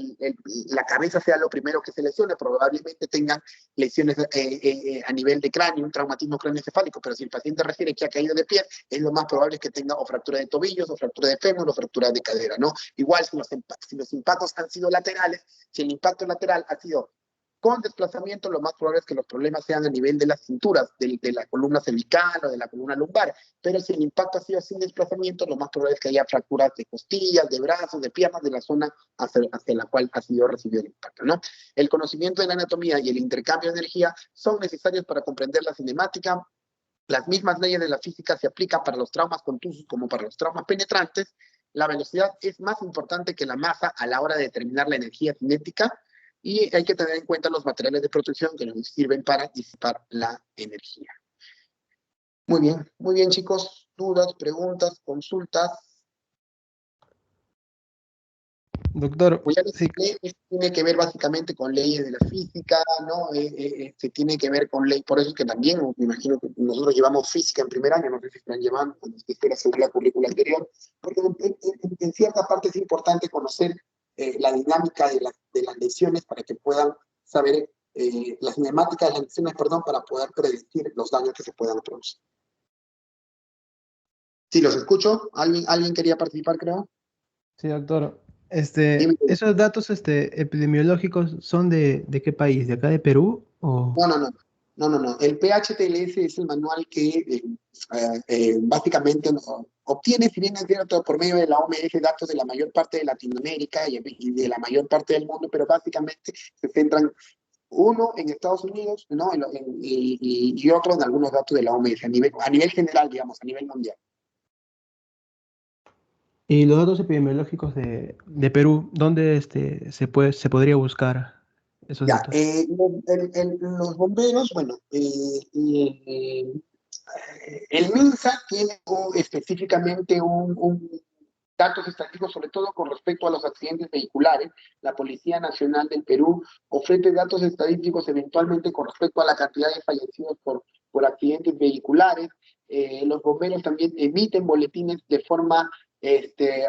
la cabeza sea lo primero que se lesione, probablemente tengan lesiones a nivel de cráneo, un traumatismo craneoencefálico, pero si el paciente refiere que ha caído de pie, es lo más probable que tenga o fractura de tobillos, o fractura de fémur, o fractura de cadera, ¿no? Igual si los impactos han sido laterales, si el impacto lateral ha sido con desplazamiento, lo más probable es que los problemas sean a nivel de las cinturas, de la columna cervical o de la columna lumbar. Pero si el impacto ha sido sin desplazamiento, lo más probable es que haya fracturas de costillas, de brazos, de piernas, de la zona hacia la cual ha sido recibido el impacto, ¿no? El conocimiento de la anatomía y el intercambio de energía son necesarios para comprender la cinemática. Las mismas leyes de la física se aplican para los traumas contusos como para los traumas penetrantes. La velocidad es más importante que la masa a la hora de determinar la energía cinética, y hay que tener en cuenta los materiales de protección que nos sirven para disipar la energía. Muy bien chicos. ¿Dudas, preguntas, consultas? Doctor, Pues ya les sí, hablé, esto tiene que ver básicamente con leyes de la física, ¿no? Se tiene que ver con ley, por eso es que también, me imagino que nosotros llevamos física en primer año, no sé si están llevando, no sé si era según la currícula anterior, porque en cierta parte es importante conocer la dinámica de las lesiones para que puedan saber la cinemática de las lesiones, perdón, para poder predecir los daños que se puedan producir. Sí, los escucho. ¿Alguien quería participar, creo? sí, doctor. Dime. ¿Esos datos epidemiológicos son de qué país? ¿De acá de Perú? O... No, no, no. No, no, no. El PHTLS es el manual que básicamente obtiene, si bien es cierto, por medio de la OMS, datos de la mayor parte de Latinoamérica y de la mayor parte del mundo, pero básicamente se centran uno en Estados Unidos, ¿no? Y otro en algunos datos de la OMS, a nivel general, digamos, a nivel mundial. Y los datos epidemiológicos de Perú, ¿dónde se podría buscar esos Ya, datos? los bomberos, bueno, el MINSA tiene específicamente datos estadísticos, sobre todo con respecto a los accidentes vehiculares. La Policía Nacional del Perú ofrece datos estadísticos eventualmente con respecto a la cantidad de fallecidos por accidentes vehiculares. Los bomberos también emiten boletines de forma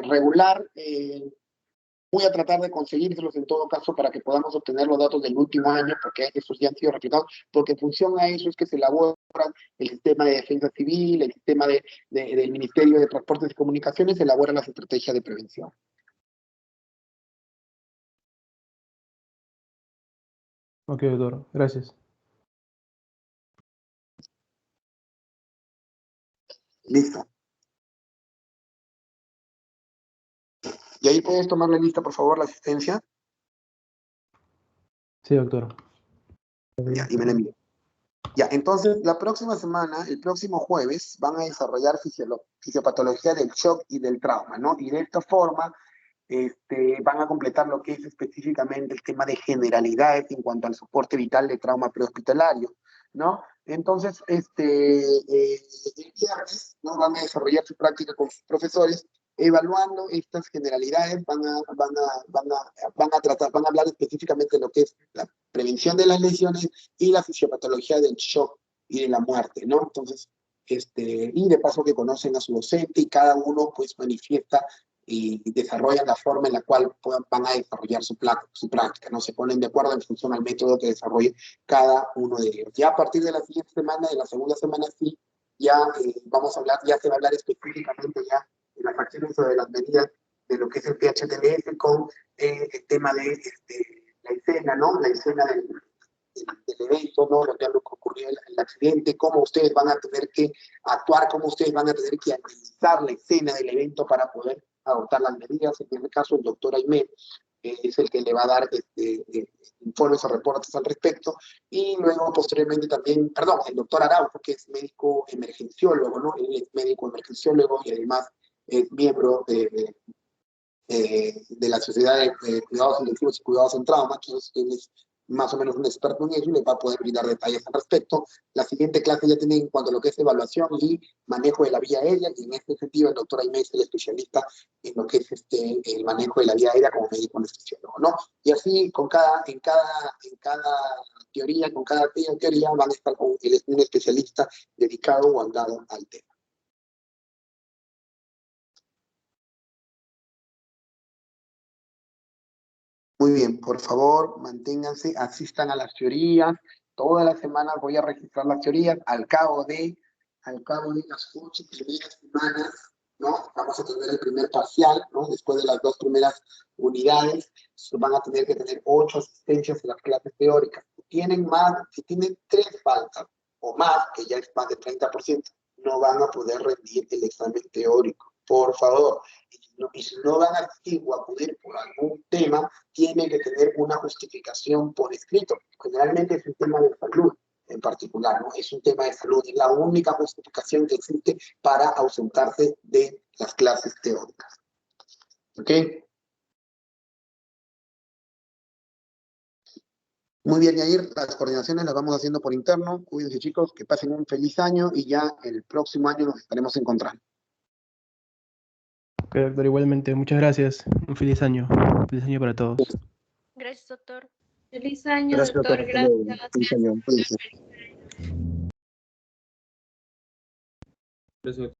regular. Voy a tratar de conseguírselos en todo caso para que podamos obtener los datos del último año, porque esos ya han sido replicados, porque en función a eso es que se elabora el sistema de defensa civil, el sistema del Ministerio de Transportes y Comunicaciones, se elaboran las estrategias de prevención. Ok, doctor, gracias. Listo. Y ahí puedes tomar la lista, por favor, la asistencia. Sí, doctor. Ya, y me la envío. Ya, entonces la próxima semana, el próximo jueves, van a desarrollar fisiopatología del shock y del trauma, ¿no? Y de esta forma van a completar lo que es específicamente el tema de generalidades en cuanto al soporte vital de trauma prehospitalario, ¿no? Entonces, el viernes, ¿no? Van a desarrollar su práctica con sus profesores, evaluando estas generalidades, van a hablar específicamente de lo que es la prevención de las lesiones y la fisiopatología del shock y de la muerte, ¿no? Entonces, y de paso que conocen a su docente y cada uno pues manifiesta y desarrollan la forma en la cual van a desarrollar su práctica, ¿no? Se ponen de acuerdo en función al método que desarrolle cada uno de ellos. Ya a partir de la siguiente semana, de la segunda semana, sí, ya vamos a hablar, ya se va a hablar específicamente ya de las acciones o de las medidas de lo que es el PHTLS con el tema de la escena, ¿no? La escena del evento, ¿no? Donde ocurrió el accidente, cómo ustedes van a tener que actuar, cómo ustedes van a tener que analizar la escena del evento para poder adoptar las medidas. En este caso, el doctor Aimé es el que le va a dar informes o reportes al respecto. Y luego, posteriormente, también, perdón, el doctor Araujo, que es médico emergenciólogo, ¿no? Él es médico emergenciólogo y además es miembro de la Sociedad de Cuidados Intensivos y Cuidados en Trauma, entonces él es más o menos un experto en eso y les va a poder brindar detalles al respecto. La siguiente clase ya tiene en cuanto a lo que es evaluación y manejo de la vía aérea, y en este sentido el doctor Aimé es el especialista en lo que es el manejo de la vía aérea como médico anestesiólogo, ¿no? Y así en cada teoría, con cada teoría van a estar con un especialista dedicado o andado al tema. Muy bien, por favor, manténganse, asistan a las teorías. Todas las semanas voy a registrar las teorías. Al cabo de las 8 primeras semanas, ¿no? Vamos a tener el primer parcial, ¿no? Después de las 2 primeras unidades, van a tener que tener 8 asistencias en las clases teóricas. Si tienen 3 faltas o más, que ya es más del 30%, no van a poder rendir el examen teórico. Por favor. Y si no van a asistir o acudir por algún tema, tiene que tener una justificación por escrito. Generalmente es un tema de salud en particular, ¿no? Es un tema de salud, es la única justificación que existe para ausentarse de las clases teóricas. ¿Ok? Muy bien, Yair, las coordinaciones las vamos haciendo por interno. Cuídense, chicos, que pasen un feliz año y ya el próximo año nos estaremos encontrando. doctor, igualmente, muchas gracias. Un feliz año. Feliz año para todos. Gracias, doctor. Feliz año, Gracias, doctor. doctor. Hasta luego. Gracias. Feliz año. Felices. Gracias.